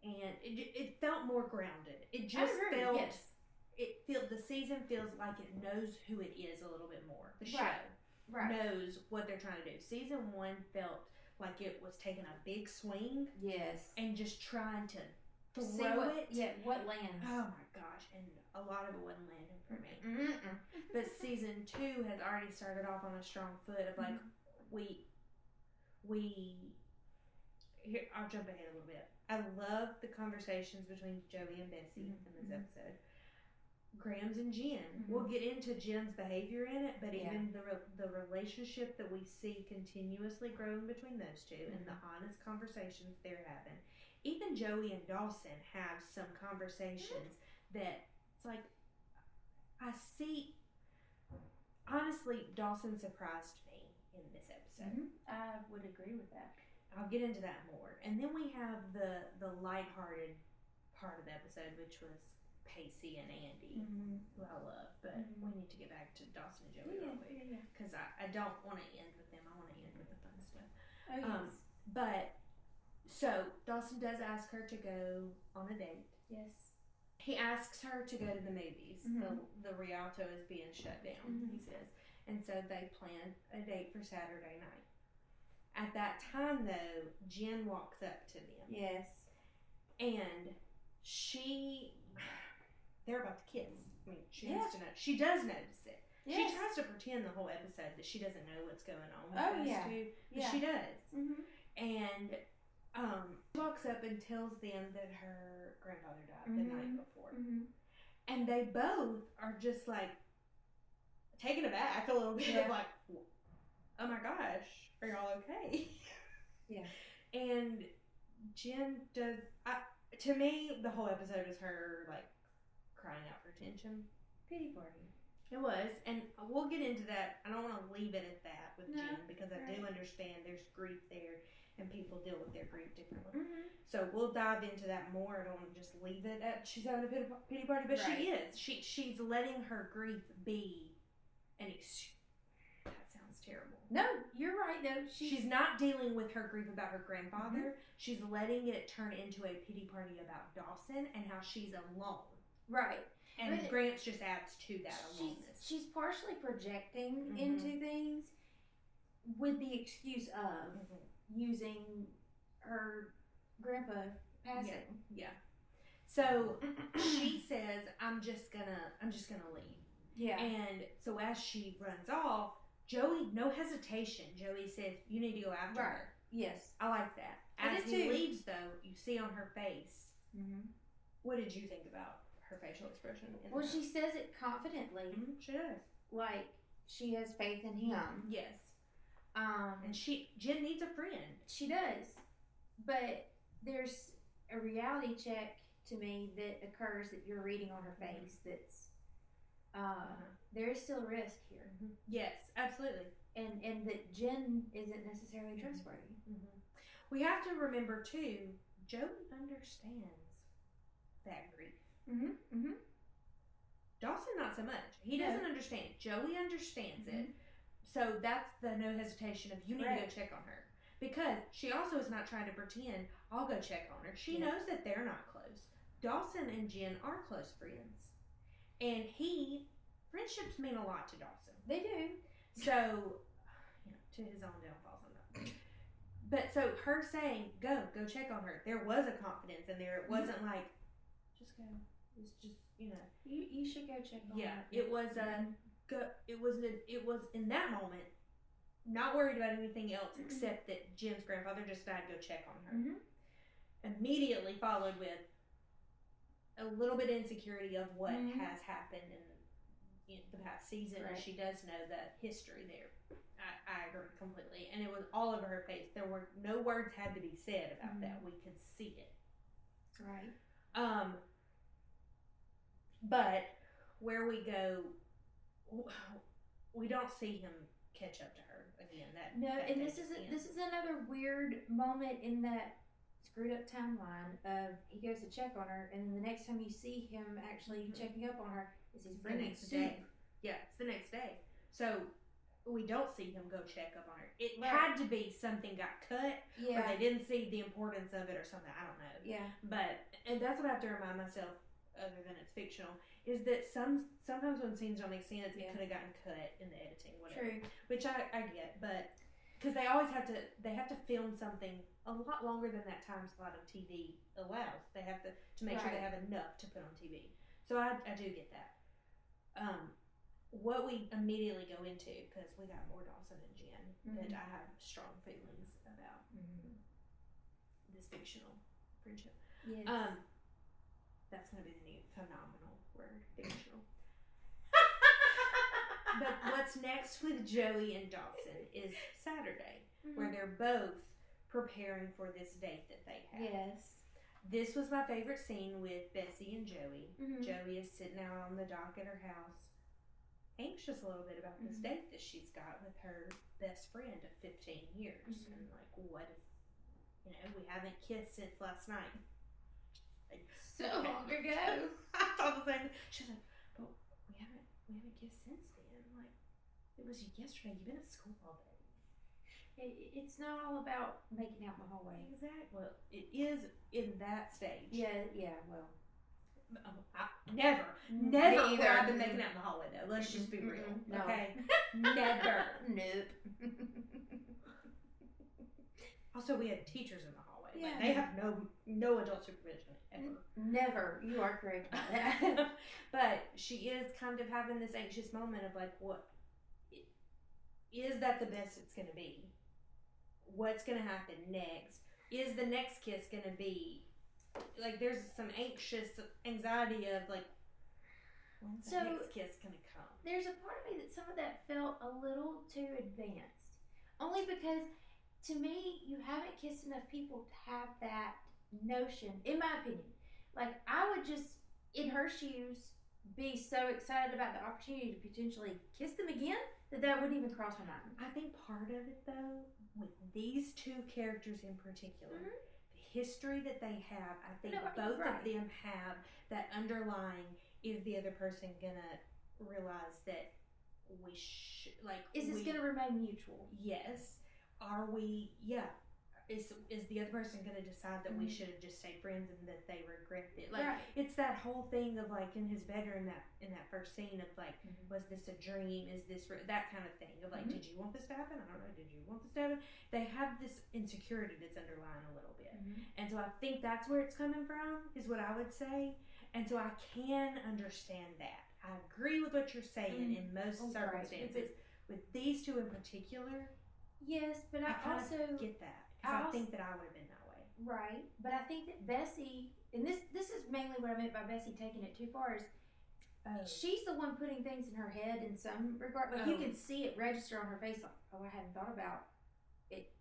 [SPEAKER 2] and it felt more grounded. It just felt.
[SPEAKER 1] Yes.
[SPEAKER 2] The season feels like it knows who it is a little bit more. The show knows what they're trying to do. Season 1 felt like it was taking a big swing.
[SPEAKER 1] Yes.
[SPEAKER 2] And just trying to
[SPEAKER 1] See
[SPEAKER 2] throw
[SPEAKER 1] what,
[SPEAKER 2] it.
[SPEAKER 1] Yeah, what lands.
[SPEAKER 2] Oh my gosh, and a lot of it wasn't landing for me.
[SPEAKER 1] Mm-mm.
[SPEAKER 2] But season 2 has already started off on a strong foot of like, here, I'll jump ahead a little bit. I love the conversations between Joey and Bessie in this episode. Grams and Jen. We'll get into Jen's behavior in it, but even the relationship that we see continuously growing between those two and the honest conversations they're having. Even Joey and Dawson have some conversations that it's like, I see. Honestly, Dawson surprised me in this episode.
[SPEAKER 1] I would agree with that.
[SPEAKER 2] I'll get into that more. And then we have the lighthearted part of the episode, which was Pacey and Andy, who I love, but we need to get back to Dawson and Joey real quick, because I don't want to end with them. I want to end with the fun stuff.
[SPEAKER 1] Oh, yes.
[SPEAKER 2] But, so, Dawson does ask her to go on a date.
[SPEAKER 1] Yes.
[SPEAKER 2] He asks her to go to the movies. The Rialto is being shut down, he says. And so they plan a date for Saturday night. At that time, though, Jen walks up to them.
[SPEAKER 1] Yes.
[SPEAKER 2] And they're about to kiss. I mean, she has to know. She does notice it. Yes. She tries to pretend the whole episode that she doesn't know what's going on with those two. But she does. And she walks up and tells them that her grandfather died the night before. And they both are just like taken aback a little bit of like, oh my gosh, are y'all okay?
[SPEAKER 1] Yeah.
[SPEAKER 2] And Jen does, to me, the whole episode is her like crying out for attention.
[SPEAKER 1] Pity party.
[SPEAKER 2] It was, and we'll get into that. I don't want to leave it at that with Jen, because I do understand there's grief there and people deal with their grief differently. So we'll dive into that more. I don't want to just leave it at she's having a pity party, but she is. She's letting her grief be an excuse. That sounds terrible.
[SPEAKER 1] No, you're right. No,
[SPEAKER 2] she's not dealing with her grief about her grandfather. She's letting it turn into a pity party about Dawson and how she's alone.
[SPEAKER 1] Right.
[SPEAKER 2] And Grants just adds to that aloneness.
[SPEAKER 1] She's partially projecting into things with the excuse of using her grandpa passing.
[SPEAKER 2] Yeah. So she says, I'm just gonna leave.
[SPEAKER 1] Yeah.
[SPEAKER 2] And so as she runs off, Joey, no hesitation. Joey says, you need to go after her.
[SPEAKER 1] Yes.
[SPEAKER 2] I like that. As he leaves, though, you see on her face. What did you think about her facial expression?
[SPEAKER 1] Well, she says it confidently.
[SPEAKER 2] She does.
[SPEAKER 1] Like, she has faith in him.
[SPEAKER 2] Yes. And Jen needs a friend. She
[SPEAKER 1] does. But there's a reality check to me that occurs that you're reading on her face that's there is still risk here.
[SPEAKER 2] Yes, absolutely.
[SPEAKER 1] And that Jen isn't necessarily trustworthy.
[SPEAKER 2] We have to remember, too, Joey understands that grief. Dawson, not so much. He doesn't understand. Joey understands it. So that's the no hesitation of you need to go check on her. Because she also is not trying to pretend, I'll go check on her. She knows that they're not close. Dawson and Jen are close friends. And friendships mean a lot to Dawson.
[SPEAKER 1] They do.
[SPEAKER 2] So, to his own downfall sometimes. But so her saying, go check on her. There was a confidence in there. It wasn't like, just go. It's just,
[SPEAKER 1] You should go check on her.
[SPEAKER 2] Yeah, it was in that moment, not worried about anything else except that Jen's grandfather just died. Go check on her. Immediately followed with a little bit of insecurity of what has happened in the past season. And she does know the history there. I agree completely. And it was all over her face. There were no words had to be said about that. We could see it.
[SPEAKER 1] Right.
[SPEAKER 2] But where we go, we don't see him catch up to her again.
[SPEAKER 1] And this is another weird moment in that screwed up timeline of he goes to check on her, and then the next time you see him actually checking up on her is he's bringing soup.
[SPEAKER 2] Yeah, it's the next day. So we don't see him go check up on her. It had to be something got cut, or they didn't see the importance of it, or something. I don't know.
[SPEAKER 1] Yeah.
[SPEAKER 2] And that's what I have to remind myself, other than it's fictional, is that sometimes when scenes don't make sense, it could have gotten cut in the editing, whatever. True. Which I get, but because they always have to film something a lot longer than that time slot of TV allows. They have to make sure they have enough to put on TV. So I do get that. What we immediately go into, because we got more Dawson and Jen that I have strong feelings about this fictional friendship.
[SPEAKER 1] Yes.
[SPEAKER 2] That's going to be the new phenomenal word, fictional. But what's next with Joey and Dawson is Saturday, where they're both preparing for this date that they have.
[SPEAKER 1] Yes.
[SPEAKER 2] This was my favorite scene with Bessie and Joey. Joey is sitting out on the dock at her house, anxious a little bit about this date that she's got with her best friend of 15 years. And like, what is, we haven't kissed since last night. Like,
[SPEAKER 1] so long ago.
[SPEAKER 2] I thought the same. She's like, but we haven't kissed since then. Like, it was yesterday. You've been at school all day.
[SPEAKER 1] It's not all about making out in the hallway.
[SPEAKER 2] Exactly. Well, it is in that stage.
[SPEAKER 1] Yeah. Well,
[SPEAKER 2] never would I've been making out in the hallway though. Let's just be real.
[SPEAKER 1] No.
[SPEAKER 2] Okay. Never.
[SPEAKER 1] Nope.
[SPEAKER 2] Also, we had teachers in the hallway.
[SPEAKER 1] Yeah.
[SPEAKER 2] Like, they have no adult supervision ever.
[SPEAKER 1] Never. You are correct about that.
[SPEAKER 2] But she is kind of having this anxious moment of like, what is that the best it's going to be? What's going to happen next? Is the next kiss going to be like? There's some anxiety of like, when's the next kiss going to come?
[SPEAKER 1] There's a part of me that some of that felt a little too advanced, only because to me you haven't kissed enough people to have that notion. In my opinion, like I would just, in her shoes, be so excited about the opportunity to potentially kiss them again that wouldn't even cross my mind.
[SPEAKER 2] I think part of it though, with these two characters in particular, the history that they have, I think both of them have that underlying, is the other person gonna realize that we should, like,
[SPEAKER 1] is this gonna remain mutual?
[SPEAKER 2] Yes. Are we? Yeah. Is the other person going to decide that we should have just stayed friends and that they regret it? Like, it's that whole thing of like in his bedroom, in that first scene of like, was this a dream? Is this that kind of thing of like, did you want this to happen? I don't know. Did you want this to happen? They have this insecurity that's underlying a little bit, and so I think that's where it's coming from. Is what I would say, and so I can understand that. I agree with what you're saying in most circumstances. With these two in particular,
[SPEAKER 1] yes, but I also
[SPEAKER 2] get that. I think that I would have been that way.
[SPEAKER 1] Right. But I think that Bessie, and this is mainly what I meant by Bessie taking it too far, is she's the one putting things in her head in some regard. Like you can see it register on her face, like, oh, I hadn't thought about it,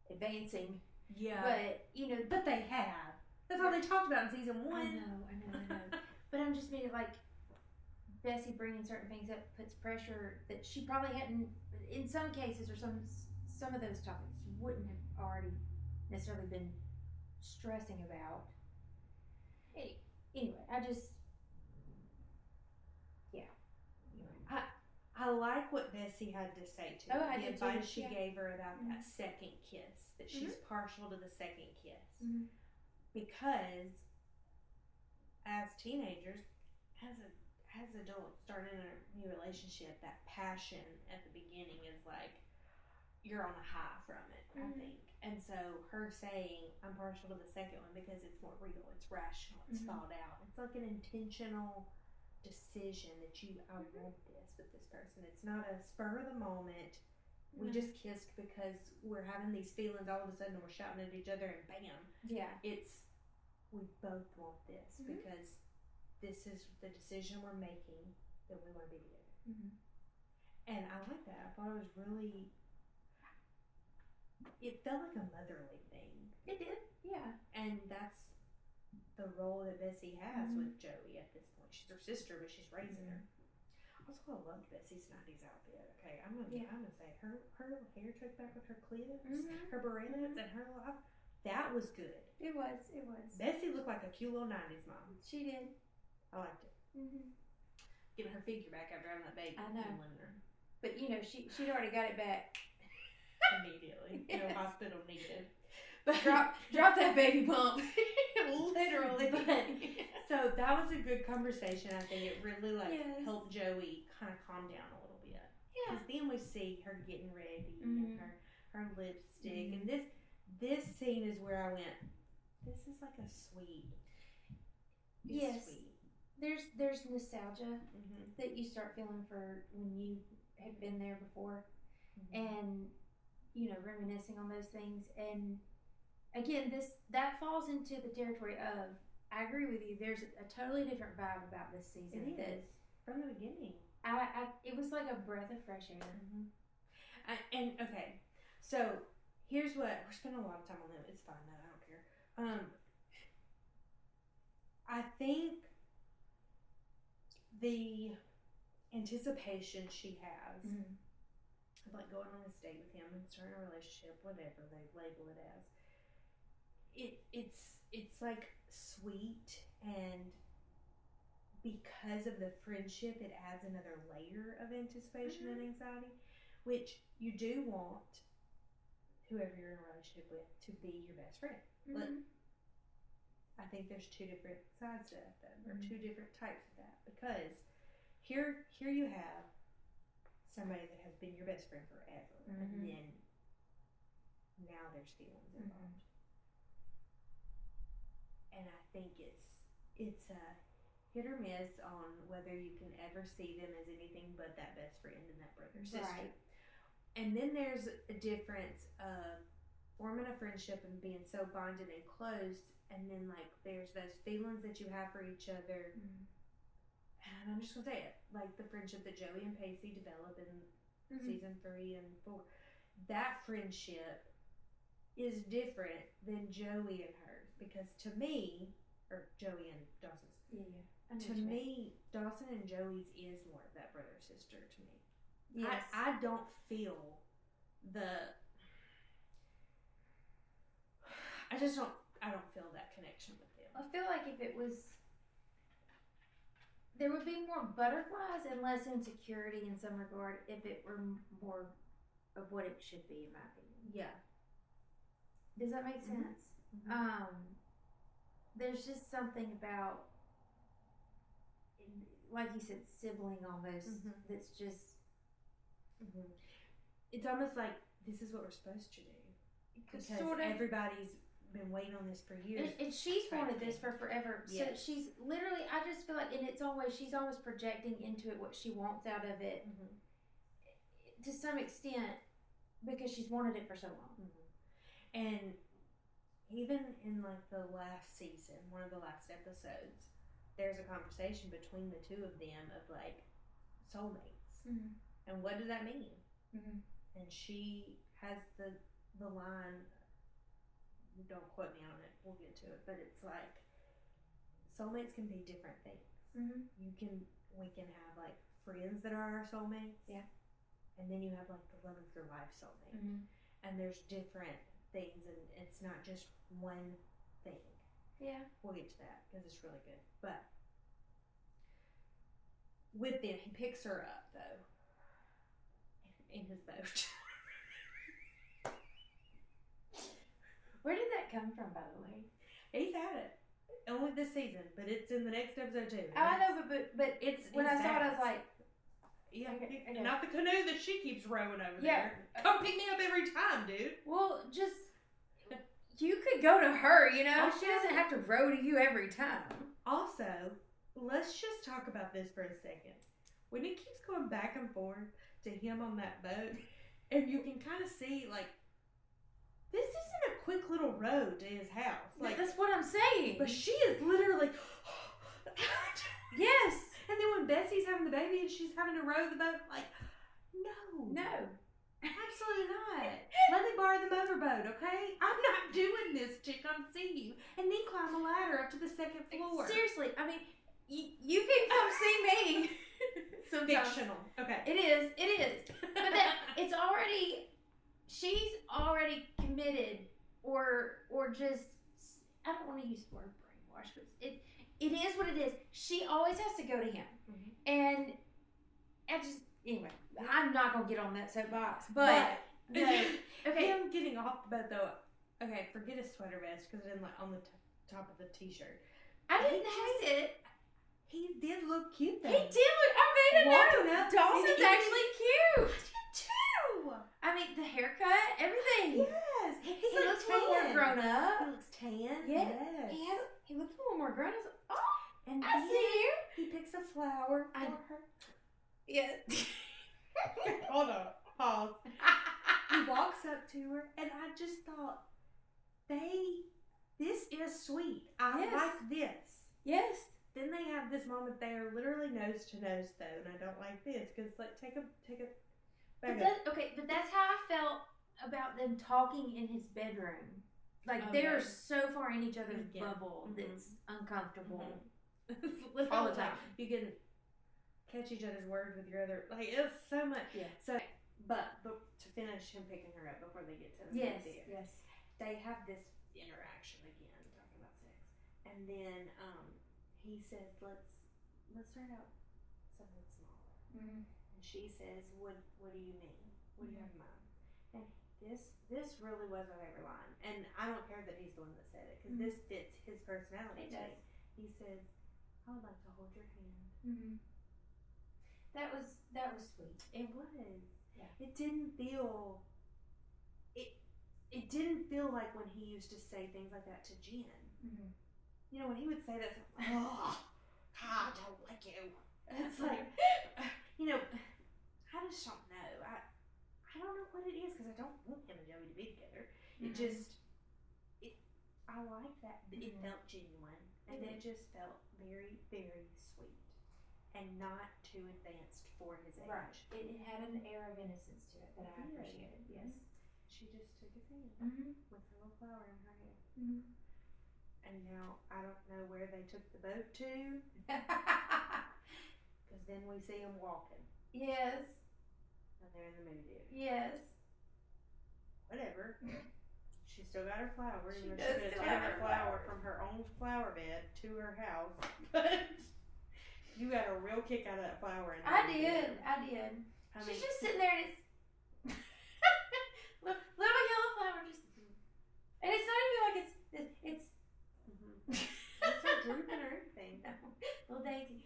[SPEAKER 1] advancing.
[SPEAKER 2] Yeah.
[SPEAKER 1] But,
[SPEAKER 2] But they have. That's all they talked about in season 1.
[SPEAKER 1] I know. But I'm just meaning, like, Bessie bringing certain things up puts pressure that she probably hadn't, in some cases, or some of those topics wouldn't have already necessarily been stressing about. Anyway,
[SPEAKER 2] I like what Bessie had to say to her. The advice she gave her about that second kiss, that she's partial to the second kiss. Because as teenagers, as adults starting a new relationship, that passion at the beginning is like, you're on a high from it, I think. And so her saying, I'm partial to the second one because it's more real, it's rational, it's thought out. It's like an intentional decision that I want this with this person. It's not a spur of the moment. We just kissed because we're having these feelings all of a sudden and we're shouting at each other and bam.
[SPEAKER 1] Yeah.
[SPEAKER 2] It's, we both want this because this is the decision we're making that we want to be together. And I like that. I thought it was really, it felt like a motherly thing.
[SPEAKER 1] It did, yeah.
[SPEAKER 2] And that's the role that Bessie has with Joey at this point. She's her sister, but she's raising her. Also, I loved Bessie's 90s outfit. Okay, I'm gonna say her hair tucked back with her clips, her berets, and her life. That was good.
[SPEAKER 1] It was.
[SPEAKER 2] Bessie looked like a cute little 90s mom.
[SPEAKER 1] She did.
[SPEAKER 2] I liked it. Getting her figure back after having that baby.
[SPEAKER 1] I know.
[SPEAKER 2] Her.
[SPEAKER 1] But she'd already got it back
[SPEAKER 2] Immediately. Yes. No hospital needed.
[SPEAKER 1] But drop that baby bump. Literally.
[SPEAKER 2] But, so that was a good conversation. I think it really helped Joey kind of calm down a little bit.
[SPEAKER 1] Yeah.
[SPEAKER 2] Because then we see her getting ready and her lipstick. And this scene is where I went, this is like a sweet.
[SPEAKER 1] Yes.
[SPEAKER 2] Sweet.
[SPEAKER 1] There's nostalgia that you start feeling for when you have been there before, and reminiscing on those things. And again, that falls into the territory of, I agree with you. There's a totally different vibe about this season.
[SPEAKER 2] It is from the beginning.
[SPEAKER 1] It was like a breath of fresh air.
[SPEAKER 2] And okay, so here's what we're spending a lot of time on them. It's fine though. I don't care. I think the anticipation she has of like going on this date with him and starting a relationship, whatever they label it as, it's like sweet, and because of the friendship, it adds another layer of anticipation and anxiety, which you do want whoever you're in a relationship with to be your best friend. But I think there's two different sides to that, though, or two different types of that, because here you have somebody that has been your best friend forever, and then now there's feelings involved, and I think it's a hit or miss on whether you can ever see them as anything but that best friend and that brother or sister. Right. And then there's a difference of forming a friendship and being so bonded and close. And then, like, there's those feelings that you have for each other. And I'm just going to say it. Like, the friendship that Joey and Pacey develop in season 3 and 4. That friendship is different than Joey and hers. Because to me, or Joey and Dawson's.
[SPEAKER 1] Yeah.
[SPEAKER 2] To me, Dawson and Joey's is more of that brother-sister to me.
[SPEAKER 1] Yes.
[SPEAKER 2] I don't feel I don't feel that connection with them.
[SPEAKER 1] I feel like if it was, there would be more butterflies and less insecurity in some regard if it were more of what it should be, in my opinion.
[SPEAKER 2] Yeah.
[SPEAKER 1] Does that make sense? There's just something about, like you said, sibling almost, that's just...
[SPEAKER 2] It's almost like this is what we're supposed to do. Because everybody's been waiting on this for years.
[SPEAKER 1] And she's wanted this for forever. Yes. So she's literally, I just feel like in its own way, she's always projecting into it what she wants out of it to some extent, because she's wanted it for so long.
[SPEAKER 2] And even in like the last season, one of the last episodes, there's a conversation between the two of them of like soulmates. And what does that mean? And she has the line, don't quote me on it, we'll get to it, but it's like soulmates can be different things. We can have like friends that are our soulmates, and then you have like the love of your life soulmate, and there's different things, and it's not just one thing. We'll get to that because it's really good. But with them, he picks her up though in his boat.
[SPEAKER 1] Where did that come from, by the way?
[SPEAKER 2] He's had it. Only this season, but it's in the next episode too.
[SPEAKER 1] I know, but it's when I saw it, I was like,
[SPEAKER 2] okay. Not the canoe that she keeps rowing over there. Come pick me up every time, dude.
[SPEAKER 1] Well, just you could go to her, you know. She doesn't have to row to you every time.
[SPEAKER 2] Also, let's just talk about this for a second. When it keeps going back and forth to him on that boat, and you can kind of see like, this isn't a quick little road to his house. Like,
[SPEAKER 1] that's what I'm saying.
[SPEAKER 2] But she is literally...
[SPEAKER 1] Yes.
[SPEAKER 2] And then when Bessie's having the baby and she's having to row the boat, like, no. Absolutely not. Let me borrow the motorboat, okay? I'm not doing this to come see you. And then climb a ladder up to the second floor.
[SPEAKER 1] Seriously, I mean, you can come see me. Sometimes.
[SPEAKER 2] Fictional. Okay.
[SPEAKER 1] It is. But it's already, she's already committed or just, I don't want to use the word brainwash, but it is what it is. She always has to go to him.
[SPEAKER 2] Mm-hmm.
[SPEAKER 1] And I just, anyway, I'm not going to get on that soapbox, but no. Okay.
[SPEAKER 2] Him getting off the bed though, okay, forget his sweater vest because it didn't on the top of the t-shirt.
[SPEAKER 1] I didn't hate it.
[SPEAKER 2] He did look cute though.
[SPEAKER 1] He did look, I made a note. Dawson's actually cute.
[SPEAKER 2] I did too.
[SPEAKER 1] I mean, the haircut, everything.
[SPEAKER 2] Yes.
[SPEAKER 1] He looks a little more grown up.
[SPEAKER 2] He looks tan.
[SPEAKER 1] Yeah.
[SPEAKER 2] Yes.
[SPEAKER 1] He looked a little more grown up. Oh,
[SPEAKER 2] and
[SPEAKER 1] I see you.
[SPEAKER 2] He picks a flower for her.
[SPEAKER 1] Yeah.
[SPEAKER 2] Hold on. Pause. He walks up to her, and I just thought, this is sweet. I like this.
[SPEAKER 1] Yes.
[SPEAKER 2] Then they have this moment they are literally nose to nose though, and I don't like this because like take a back up.
[SPEAKER 1] But that's how I felt about them talking in his bedroom. Like they're so far in each other's bubble that's uncomfortable all the time.
[SPEAKER 2] You can catch each other's words with your other it was so much.
[SPEAKER 1] Yeah.
[SPEAKER 2] So, but to finish him picking her up before they get to the
[SPEAKER 1] yes,
[SPEAKER 2] they have this interaction again talking about sex, and then he says, let's start out something smaller.
[SPEAKER 1] Mm-hmm.
[SPEAKER 2] And she says, what do you mean? What do you have in mind? And this really was my favorite line, and I don't care that he's the one that said it because this fits his personality.
[SPEAKER 1] It does.
[SPEAKER 2] He says, I would like to hold your hand.
[SPEAKER 1] Mm-hmm. That was sweet.
[SPEAKER 2] It was.
[SPEAKER 1] Yeah.
[SPEAKER 2] It didn't feel. It didn't feel like when he used to say things like that to Jen.
[SPEAKER 1] Mm-hmm.
[SPEAKER 2] You know, when he would say that, oh, God, I don't like you. It's like, you know, I just don't know. I don't know what it is because I don't want him and Joey to be together. It just, I like that. It felt genuine. And it just felt very, very sweet. And not too advanced for his age.
[SPEAKER 1] Right. It had an air of innocence to it that I appreciated. Yes.
[SPEAKER 2] She just took his hand with her little flower in her hair.
[SPEAKER 1] Mm-hmm.
[SPEAKER 2] And now I don't know where they took the boat to. Because then we see them walking.
[SPEAKER 1] Yes.
[SPEAKER 2] And they're in the movie theater.
[SPEAKER 1] Yes.
[SPEAKER 2] Whatever. She still got her flower.
[SPEAKER 1] She
[SPEAKER 2] could
[SPEAKER 1] does
[SPEAKER 2] have
[SPEAKER 1] still
[SPEAKER 2] taken
[SPEAKER 1] have
[SPEAKER 2] her
[SPEAKER 1] her
[SPEAKER 2] flower
[SPEAKER 1] flower.
[SPEAKER 2] from her own flower bed to her house. But you got a real kick out of that flower.
[SPEAKER 1] I did. She's just sitting there and it's little yellow flower just, and it's not even like it's
[SPEAKER 2] it's her drooping or anything.
[SPEAKER 1] No, little daisy.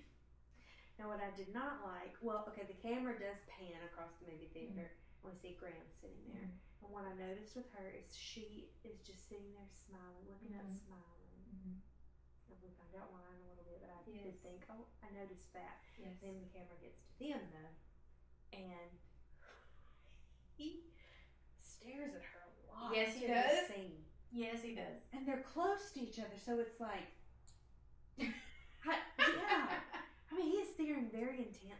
[SPEAKER 2] Now what I did not like, the camera does pan across the movie theater and we see Graham sitting there. And what I noticed with her is she is just sitting there smiling, looking up, smiling. And we found out why in a little bit, but I did think, I noticed that.
[SPEAKER 1] Yes.
[SPEAKER 2] Then the camera gets to them though, and he stares at her a lot.
[SPEAKER 1] Yes, he
[SPEAKER 2] in
[SPEAKER 1] does.
[SPEAKER 2] the scene.
[SPEAKER 1] Yes, he does.
[SPEAKER 2] And they're close to each other, so it's like, I mean, he is staring very intently.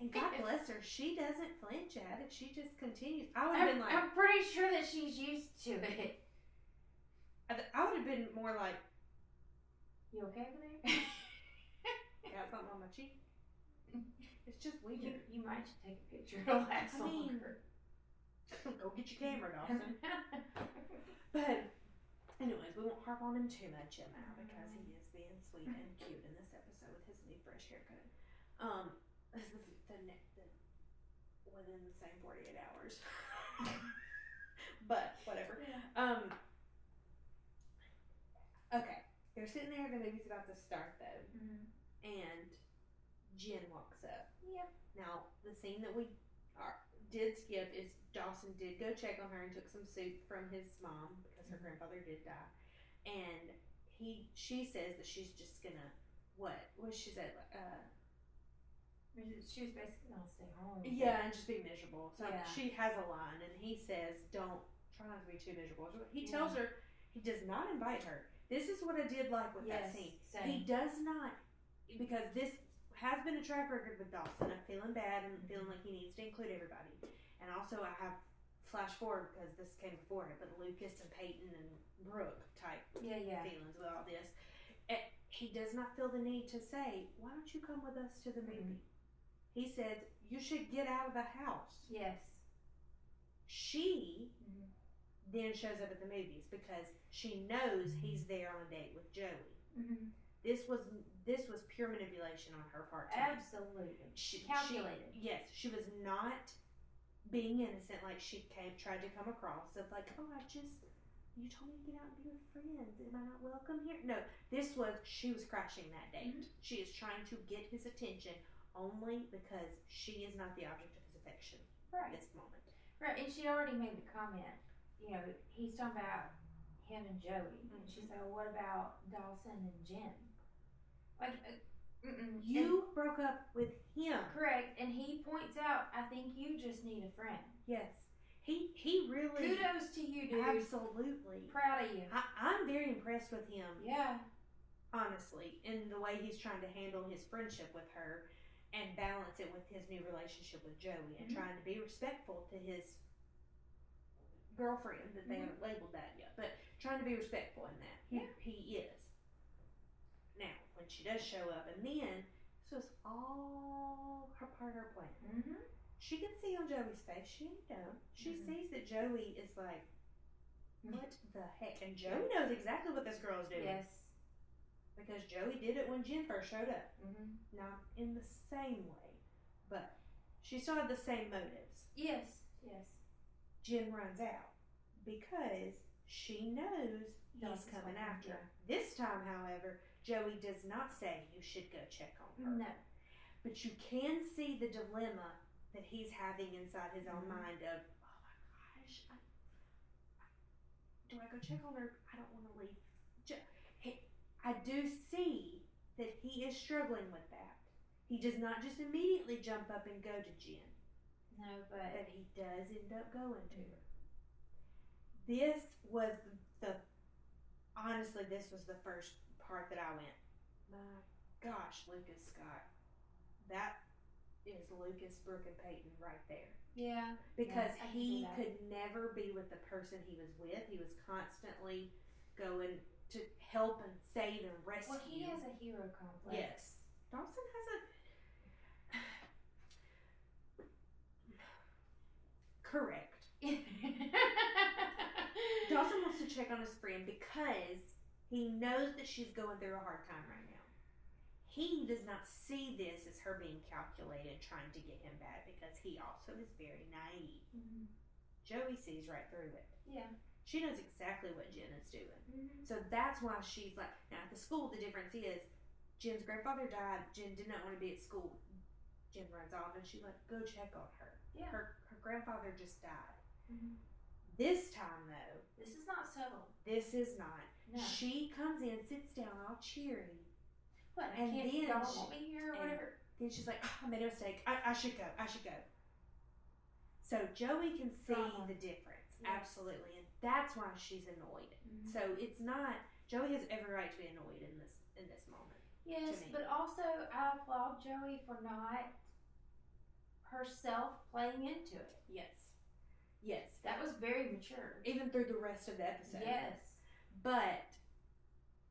[SPEAKER 2] And God bless her, she doesn't flinch at it. She just continues. I would have been like,
[SPEAKER 1] I'm pretty sure that she's used to it.
[SPEAKER 2] I would have been more like,
[SPEAKER 1] you okay over there?
[SPEAKER 2] got something on my cheek. It's just weird.
[SPEAKER 1] You might just take a picture. It'll last longer.
[SPEAKER 2] Go get your camera, Dawson. But, anyways, we won't harp on him too much yet now because he is being sweet and cute in this episode with his new fresh haircut. Within the same 48 hours. But, whatever. Okay. They're sitting there, the movie's about to start though. And Jen walks up.
[SPEAKER 1] Yep.
[SPEAKER 2] Now, the scene that we did skip is Dawson did go check on her and took some soup from his mom because her grandfather did die. And she says that she's just gonna, what she said?
[SPEAKER 1] She was basically gonna stay home.
[SPEAKER 2] Yeah, and just be miserable. So
[SPEAKER 1] yeah.
[SPEAKER 2] She has a line, and he says, "Don't try not to be too miserable." He tells her he does not invite her. This is what I did like with that scene.
[SPEAKER 1] Same.
[SPEAKER 2] He does not, because this has been a track record with Dawson. I'm feeling bad and feeling like he needs to include everybody. And also, I have flash forward because this came before it, but Lucas and Peyton and Brooke type feelings with all this. He does not feel the need to say, "Why don't you come with us to the movie?" he says, you should get out of the house.
[SPEAKER 1] Yes.
[SPEAKER 2] She then shows up at the movies because she knows he's there on a date with Joey. This was pure manipulation on her part.
[SPEAKER 1] Absolutely. Calculated.
[SPEAKER 2] Yes, she was not being innocent like she tried to come across. Of like, oh, you told me to get out and be with friends. Am I not welcome here? No, she was crashing that date. She is trying to get his attention only because she is not the object of his affection at this moment.
[SPEAKER 1] Right, and she already made the comment. You know, he's talking about him and Joey, and she said, well, "What about Dawson and Jen?" Like,
[SPEAKER 2] you broke up with him.
[SPEAKER 1] Correct, and he points out, "I think you just need a friend."
[SPEAKER 2] Yes, he really.
[SPEAKER 1] Kudos to you, dude.
[SPEAKER 2] Absolutely,
[SPEAKER 1] proud of you.
[SPEAKER 2] I'm very impressed with him.
[SPEAKER 1] Yeah,
[SPEAKER 2] honestly, in the way he's trying to handle his friendship with her and balance it with his new relationship with Joey, and trying to be respectful to his girlfriend that they haven't labeled that yet, but trying to be respectful in that. He is. Now, when she does show up, and then this was all part of her plan. She can see on Joey's face, she ain't dumb. She sees that Joey is like, what the heck? And Joey knows exactly what this girl is doing.
[SPEAKER 1] Yes.
[SPEAKER 2] Because Joey did it when Jen first showed up. Not in the same way, but she still had the same motives.
[SPEAKER 1] Yes.
[SPEAKER 2] Jen runs out because she knows he's coming after her. This time, however, Joey does not say you should go check on her.
[SPEAKER 1] No.
[SPEAKER 2] But you can see the dilemma that he's having inside his own mind of, oh my gosh, do I go check on her? I don't want to leave. I do see that he is struggling with that. He does not just immediately jump up and go to Jen.
[SPEAKER 1] No, but
[SPEAKER 2] he does end up going to her. This was honestly, this was the first part that I went, my gosh, Lucas Scott. That is Lucas, Brooke, and Peyton right there.
[SPEAKER 1] Yeah.
[SPEAKER 2] Because he could never be with the person he was with. He was constantly going to help and save and rescue.
[SPEAKER 1] Well, he has a hero complex.
[SPEAKER 2] Yes. Dawson has a... Correct. Dawson wants to check on his friend because he knows that she's going through a hard time right now. He does not see this as her being calculated, trying to get him back, because he also is very naive. Joey sees right through it.
[SPEAKER 1] Yeah.
[SPEAKER 2] She knows exactly what Jen is doing. So that's why she's like, now at the school, the difference is Jen's grandfather died. Jen did not want to be at school. Jen runs off and she's like, go check on her.
[SPEAKER 1] Yeah.
[SPEAKER 2] Her grandfather just died. This time, though,
[SPEAKER 1] this is not subtle.
[SPEAKER 2] This is not.
[SPEAKER 1] No.
[SPEAKER 2] She comes in, sits down, all cheery.
[SPEAKER 1] What?
[SPEAKER 2] And then
[SPEAKER 1] y'all don't want me here or whatever.
[SPEAKER 2] Then she's like, I made a mistake. I should go. So Joey can see the difference. Yes. Absolutely. And that's why she's annoyed. So it's not, Joey has every right to be annoyed in this moment.
[SPEAKER 1] Yes, but also I applaud Joey for not herself playing into it.
[SPEAKER 2] Yes.
[SPEAKER 1] That was very mature.
[SPEAKER 2] Even through the rest of the episode.
[SPEAKER 1] Yes.
[SPEAKER 2] But,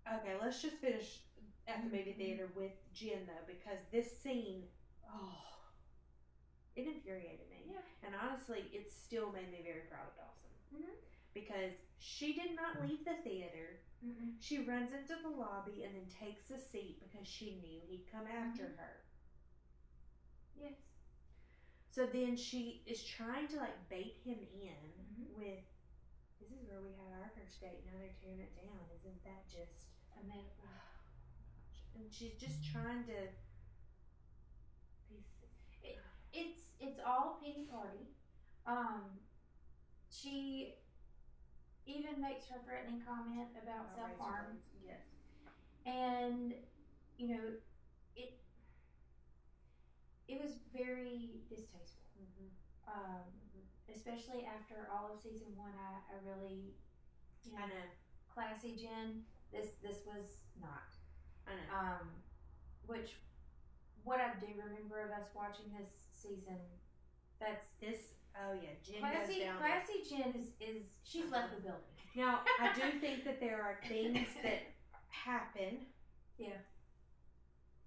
[SPEAKER 2] okay, let's just finish at the movie theater with Jen, though, because this scene, it infuriated me.
[SPEAKER 1] Yeah.
[SPEAKER 2] And honestly, it still made me very proud of Dawson. Because she did not leave the theater. She runs into the lobby and then takes a seat because she knew he'd come after her.
[SPEAKER 1] Yes.
[SPEAKER 2] So then she is trying to bait him in with, this is where we had our first date, now they're tearing it down. Isn't that just
[SPEAKER 1] a metaphor?
[SPEAKER 2] And she's just trying to
[SPEAKER 1] it's all pity party. She even makes her threatening comment about self-harm.
[SPEAKER 2] Yes.
[SPEAKER 1] And it was very distasteful. Especially after all of season 1, I really,
[SPEAKER 2] I know.
[SPEAKER 1] Classy Jen. This was not.
[SPEAKER 2] I know.
[SPEAKER 1] What I do remember of us watching this season, that's
[SPEAKER 2] this. Oh yeah, Jen
[SPEAKER 1] classy.
[SPEAKER 2] goes down.
[SPEAKER 1] Classy Jen is she's left the building.
[SPEAKER 2] Now I do think that there are things that happen.
[SPEAKER 1] Yeah.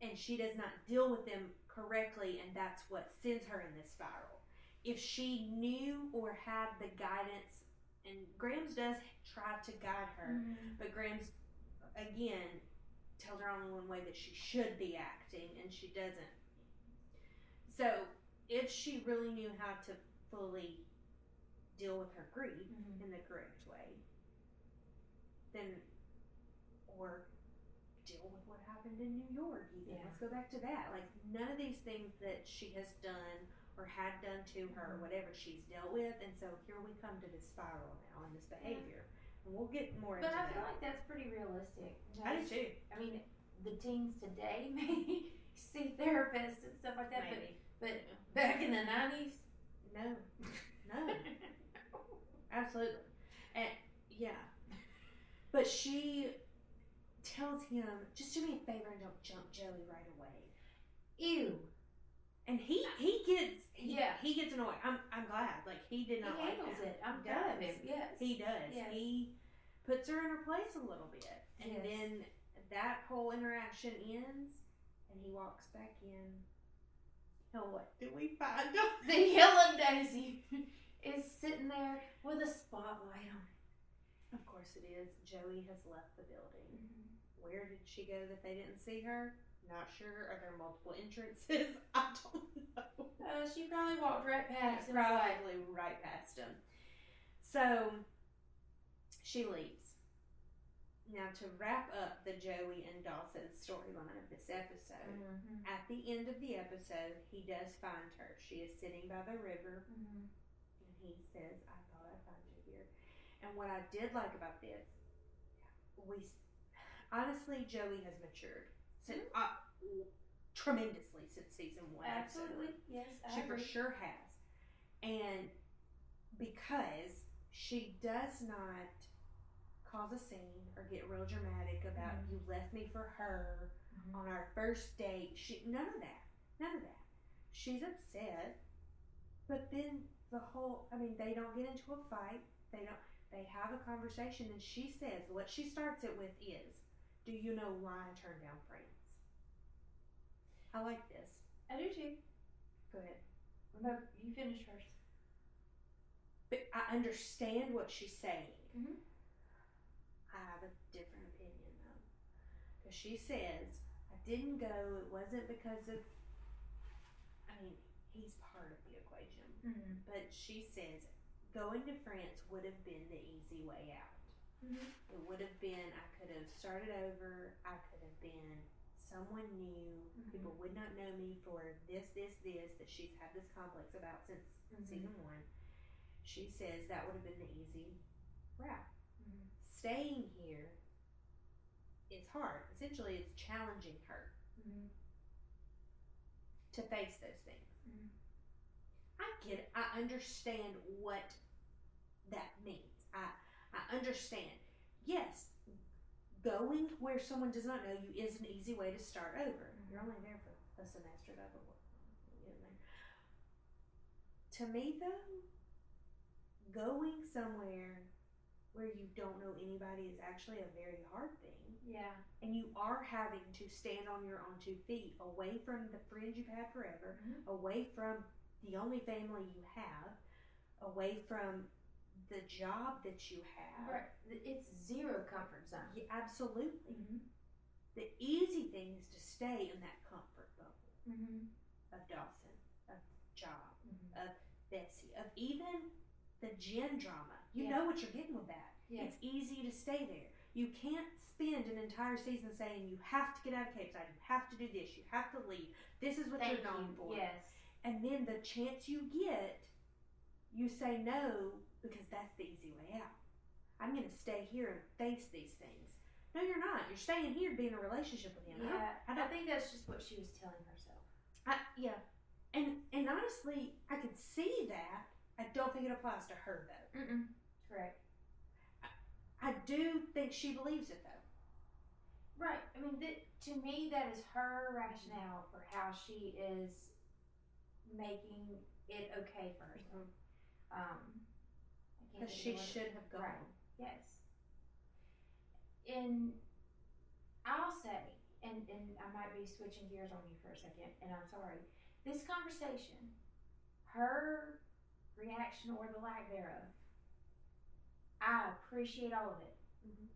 [SPEAKER 2] And she does not deal with them correctly, and that's what sends her in this spiral. If she knew or had the guidance, and Grams does try to guide her, but Grams, again, tells her only one way that she should be acting, and she doesn't. So, if she really knew how to fully deal with her grief in the correct way, then, or deal with what happened in New York even. Let's go back to that. Like, none of these things that she has done or had done to her, or whatever, she's dealt with, and so here we come to this spiral now and this behavior. And we'll get more into that.
[SPEAKER 1] But I feel like that's pretty realistic.
[SPEAKER 2] I do too.
[SPEAKER 1] I mean, the teens today maybe see therapists and stuff like that,
[SPEAKER 2] Maybe.
[SPEAKER 1] but back in the 90s?
[SPEAKER 2] No. Absolutely. And, yeah. But she tells him, just do me a favor and don't jump Joey right away.
[SPEAKER 1] Ew.
[SPEAKER 2] And he gets annoyed. I'm glad. Like, he did not like that.
[SPEAKER 1] He handles it. I'm proud of him. Yes.
[SPEAKER 2] He does.
[SPEAKER 1] Yes.
[SPEAKER 2] He puts her in her place a little bit. And then that whole interaction ends, and he walks back in. And what do we find?
[SPEAKER 1] The yellow daisy is sitting there with a spotlight on it.
[SPEAKER 2] Of course it is. Joey has left the building. Where did she go that they didn't see her? Not sure. Are there multiple entrances? I don't know.
[SPEAKER 1] She probably walked right past him.
[SPEAKER 2] Probably right past him. So, she leaves. Now, to wrap up the Joey and Dawson storyline of this episode, at the end of the episode, he does find her. She is sitting by the river, and he says, I thought I'd find you here. And what I did like about this, honestly, Joey has matured tremendously since season 1.
[SPEAKER 1] Absolutely, yes,
[SPEAKER 2] she for sure has. And because she does not cause a scene or get real dramatic about you left me for her on our first date, none of that. She's upset, but then they don't get into a fight. They have a conversation, and she says, what she starts it with is, do you know why I turned down France? I like this.
[SPEAKER 1] I do too.
[SPEAKER 2] Go ahead.
[SPEAKER 1] No, you finish first.
[SPEAKER 2] But I understand what she's saying.
[SPEAKER 1] Mm-hmm.
[SPEAKER 2] I have a different opinion, though. Because she says, I didn't go, it wasn't because of, he's part of the equation.
[SPEAKER 1] Mm-hmm.
[SPEAKER 2] But she says, going to France would have been the easy way out.
[SPEAKER 1] Mm-hmm.
[SPEAKER 2] It would have been, I could have started over, I could have been someone new, people would not know me for this, that she's had this complex about since season 1. She says that would have been the easy route. Staying here is hard. Essentially, it's challenging her to face those things. I get it. I understand what that means. I understand. Yes, going where someone does not know you is an easy way to start over. You're only there for a semester, to me, though, going somewhere where you don't know anybody is actually a very hard thing.
[SPEAKER 1] Yeah.
[SPEAKER 2] And you are having to stand on your own 2 feet, away from the friends you've had forever, away from the only family you have, away from the job that you have.
[SPEAKER 1] Right. It's zero comfort zone.
[SPEAKER 2] Yeah, absolutely. The easy thing is to stay in that comfort bubble of Dawson, of job, of Betsy, of even the Jen drama. You know what you're getting with that.
[SPEAKER 1] Yeah.
[SPEAKER 2] It's easy to stay there. You can't spend an entire season saying you have to get out of Cape Side, you have to do this, you have to leave. This is what you're known for.
[SPEAKER 1] Yes.
[SPEAKER 2] And then the chance you get, you say no because that's the easy way out. I'm going to stay here and face these things. No, you're not. You're staying here to be in a relationship with him.
[SPEAKER 1] Yeah, I think that's just what she was telling herself.
[SPEAKER 2] Yeah. And honestly, I could see that. I don't think it applies to her, though.
[SPEAKER 1] Correct.
[SPEAKER 2] I do think she believes it, though.
[SPEAKER 1] Right. I mean, to me, that is her rationale for how she is making it okay for herself.
[SPEAKER 2] Because she should have gone.
[SPEAKER 1] Right. Yes. And I'll say, and I might be switching gears on you for a second, and I'm sorry. This conversation, her reaction or the lack thereof, I appreciate all of it.
[SPEAKER 2] Mm-hmm.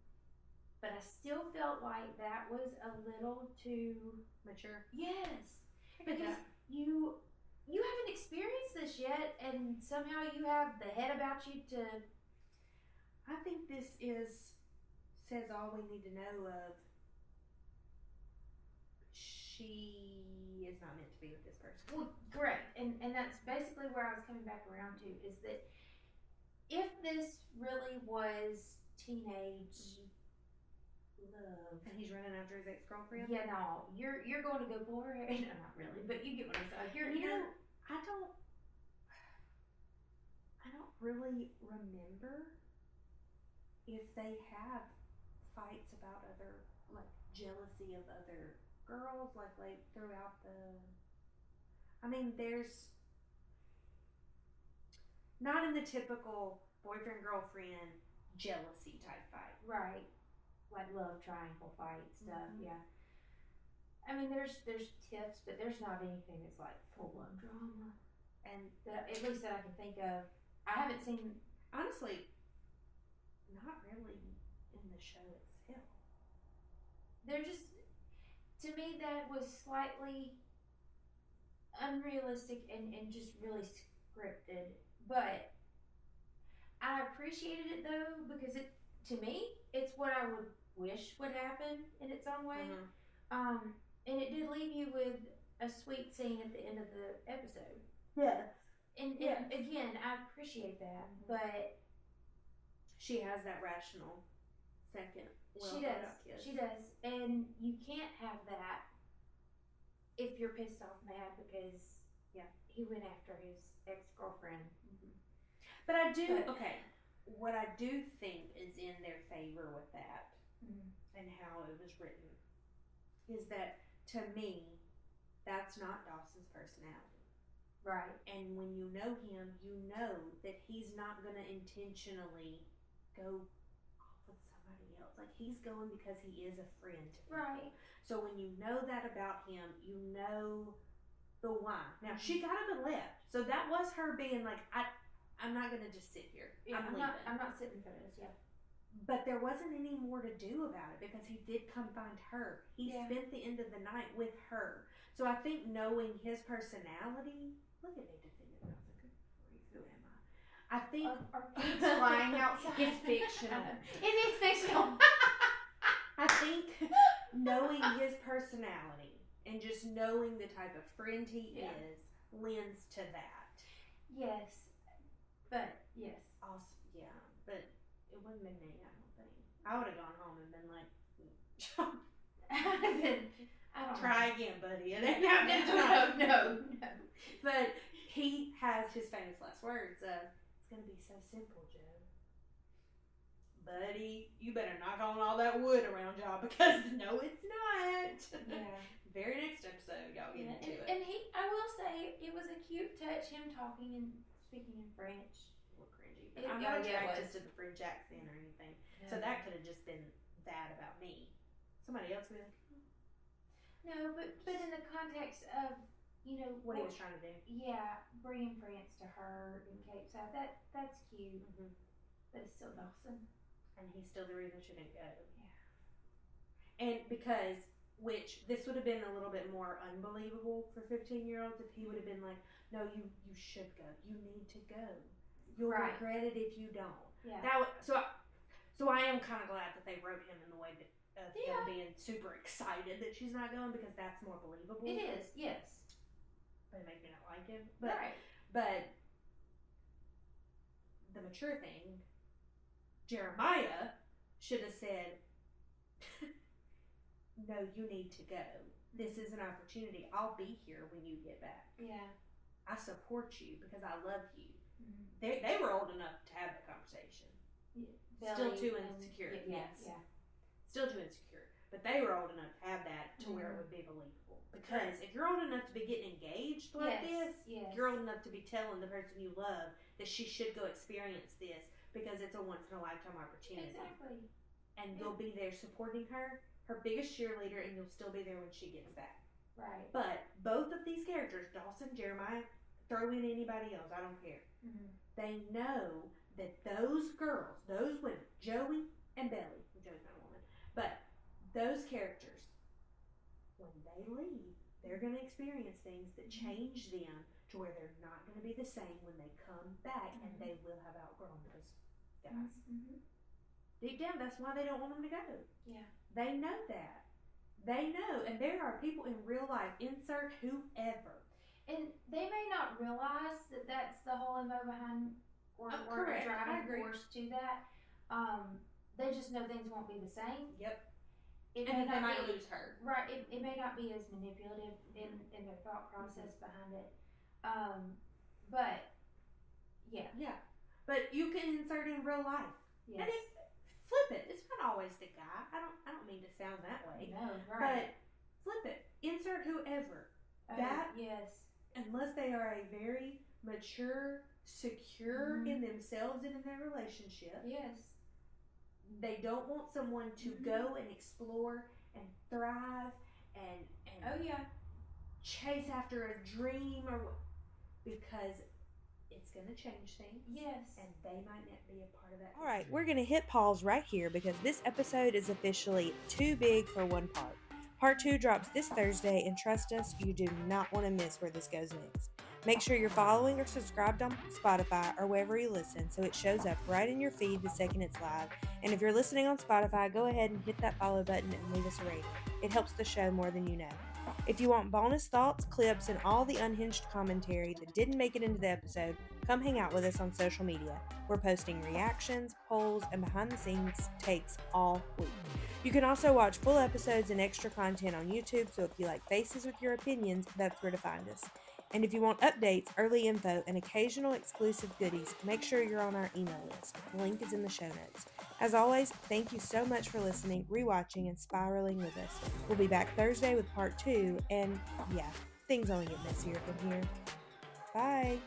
[SPEAKER 1] But I still felt like that was a little too
[SPEAKER 2] mature.
[SPEAKER 1] Yes, because you haven't experienced this yet, and somehow you have the head about you to.
[SPEAKER 2] I think this says all we need to know of. She is not meant to be with this person.
[SPEAKER 1] Well, correct, and that's basically where I was coming back around to, is that if this really was teenage love,
[SPEAKER 2] and he's running after his ex-girlfriend.
[SPEAKER 1] Yeah, no, you're going to go pull her hair. No, not really, but you get what I'm saying.
[SPEAKER 2] I don't really remember if they have fights about other, like, jealousy of other girls, like throughout the. I mean, there's not in the typical boyfriend girlfriend jealousy type fight,
[SPEAKER 1] right? Like love triangle fight stuff.
[SPEAKER 2] Mm-hmm.
[SPEAKER 1] Yeah. I mean, there's tips, but there's not anything that's like full blown drama, and at least that I can think of. I haven't seen,
[SPEAKER 2] honestly, not really in the show itself.
[SPEAKER 1] They're just, to me, that was slightly unrealistic and just really scripted. But I appreciated it though, because to me, it's what I would wish would happen in its own way.
[SPEAKER 2] Mm-hmm.
[SPEAKER 1] And it did leave you with a sweet scene at the end of the episode.
[SPEAKER 2] Yes.
[SPEAKER 1] And again, I appreciate that, but
[SPEAKER 2] she has that rational second.
[SPEAKER 1] She does, and you can't have that if you're pissed off mad because he went after his ex-girlfriend.
[SPEAKER 2] Mm-hmm. But what I do think is in their favor with that,
[SPEAKER 1] mm-hmm.
[SPEAKER 2] and how it was written, is that, to me, that's not Dawson's personality.
[SPEAKER 1] Right.
[SPEAKER 2] And when you know him, you know that he's not going to intentionally go off with somebody else. Like, he's going because he is a friend to people.
[SPEAKER 1] Right.
[SPEAKER 2] So when you know that about him, you know the why. Now, she got up and left. So that was her being like, I'm not going to just sit here.
[SPEAKER 1] Yeah,
[SPEAKER 2] I'm leaving.
[SPEAKER 1] I'm not sitting for this, yeah.
[SPEAKER 2] But there wasn't any more to do about it because he did come find her. He spent the end of the night with her. So I think knowing his personality, look at me defending myself. Good grief, who am I? I think
[SPEAKER 1] our pigs flying outside.
[SPEAKER 2] It's fictional.
[SPEAKER 1] It is fictional.
[SPEAKER 2] I think knowing his personality and just knowing the type of friend he is lends to that.
[SPEAKER 1] Yes, but yes.
[SPEAKER 2] Also, but it wouldn't have been me. I don't think. I would have gone home and been like, try again, buddy. It ain't happening tonight.
[SPEAKER 1] No.
[SPEAKER 2] But he has his famous last words. It's gonna be so simple, Joe. Buddy, you better knock on all that wood around y'all because no, it's not.
[SPEAKER 1] Yeah.
[SPEAKER 2] Very next episode, y'all get into it.
[SPEAKER 1] And I will say, it was a cute touch, him talking and speaking in French.
[SPEAKER 2] A little cringy, but I'm not attracted to the French accent or anything.
[SPEAKER 1] No.
[SPEAKER 2] So that could have just been that about me. Somebody else would be like,
[SPEAKER 1] no, but in the context of,
[SPEAKER 2] what he was trying to do.
[SPEAKER 1] Yeah, bringing France to her in Cape South, that's cute.
[SPEAKER 2] Mm-hmm.
[SPEAKER 1] But it's still Dawson.
[SPEAKER 2] And he's still the reason she didn't go.
[SPEAKER 1] Yeah.
[SPEAKER 2] And because, which this would have been a little bit more unbelievable for 15-year-olds if he would have been like, no, you should go. You need to go. You'll regret it if you don't.
[SPEAKER 1] Yeah.
[SPEAKER 2] So I am kind of glad that they wrote him in the way that him being super excited that she's not going, because that's more believable.
[SPEAKER 1] It is, yes.
[SPEAKER 2] But it makes me not like him. But the mature thing, Jeremiah should have said, no, you need to go. This is an opportunity. I'll be here when you get back.
[SPEAKER 1] Yeah.
[SPEAKER 2] I support you because I love you.
[SPEAKER 1] Mm-hmm.
[SPEAKER 2] They were old enough to have that conversation.
[SPEAKER 1] Yeah.
[SPEAKER 2] Still too insecure. Yes.
[SPEAKER 1] Yeah.
[SPEAKER 2] Still too insecure. But they were old enough to have that to where it would be believable. Because if you're old enough to be getting engaged like this, you're old enough to be telling the person you love that she should go experience this because it's a once in a lifetime opportunity.
[SPEAKER 1] Exactly.
[SPEAKER 2] And you'll be there supporting her. her biggest cheerleader, and you'll still be there when she gets back.
[SPEAKER 1] Right.
[SPEAKER 2] But both of these characters, Dawson, Jeremiah, throw in anybody else, I don't care.
[SPEAKER 1] Mm-hmm.
[SPEAKER 2] They know that those girls, those women, Joey and Belly, Joey's not a woman, but those characters, when they leave, they're going to experience things that change them to where they're not going to be the same when they come back, and they will have outgrown those guys.
[SPEAKER 1] Mm-hmm.
[SPEAKER 2] Deep down, that's why they don't want them to go.
[SPEAKER 1] Yeah.
[SPEAKER 2] They know that. They know, and there are people in real life, insert whoever.
[SPEAKER 1] And they may not realize that that's the whole MO behind or a driving force to that. They just know things won't be the same.
[SPEAKER 2] Yep.
[SPEAKER 1] They
[SPEAKER 2] might lose her.
[SPEAKER 1] Right. It may not be as manipulative in their thought process behind it. But yeah.
[SPEAKER 2] Yeah. But you can insert in real life.
[SPEAKER 1] Yes.
[SPEAKER 2] And flip it. It's not always the guy. I don't mean to sound that way.
[SPEAKER 1] No, right.
[SPEAKER 2] But flip it. Insert whoever.
[SPEAKER 1] Yes.
[SPEAKER 2] Unless they are a very mature, secure in themselves and in their relationship.
[SPEAKER 1] Yes.
[SPEAKER 2] They don't want someone to go and explore and thrive and chase after a dream because it's going to change things.
[SPEAKER 1] Yes.
[SPEAKER 2] And they might not be a part of that.
[SPEAKER 3] All right, we're going to hit pause right here because this episode is officially too big for one part. Part 2 drops this Thursday, and trust us, you do not want to miss where this goes next. Make sure you're following or subscribed on Spotify or wherever you listen so it shows up right in your feed the second it's live. And if you're listening on Spotify, go ahead and hit that follow button and leave us a rating. It helps the show more than you know. If you want bonus thoughts, clips, and all the unhinged commentary that didn't make it into the episode, come hang out with us on social media. We're posting reactions, polls, and behind-the-scenes takes all week. You can also watch full episodes and extra content on YouTube, so if you like faces with your opinions, that's where to find us. And if you want updates, early info, and occasional exclusive goodies, make sure you're on our email list. The link is in the show notes. As always, thank you so much for listening, rewatching, and spiraling with us. We'll be back Thursday with part 2, and yeah, things only get messier from here. Bye!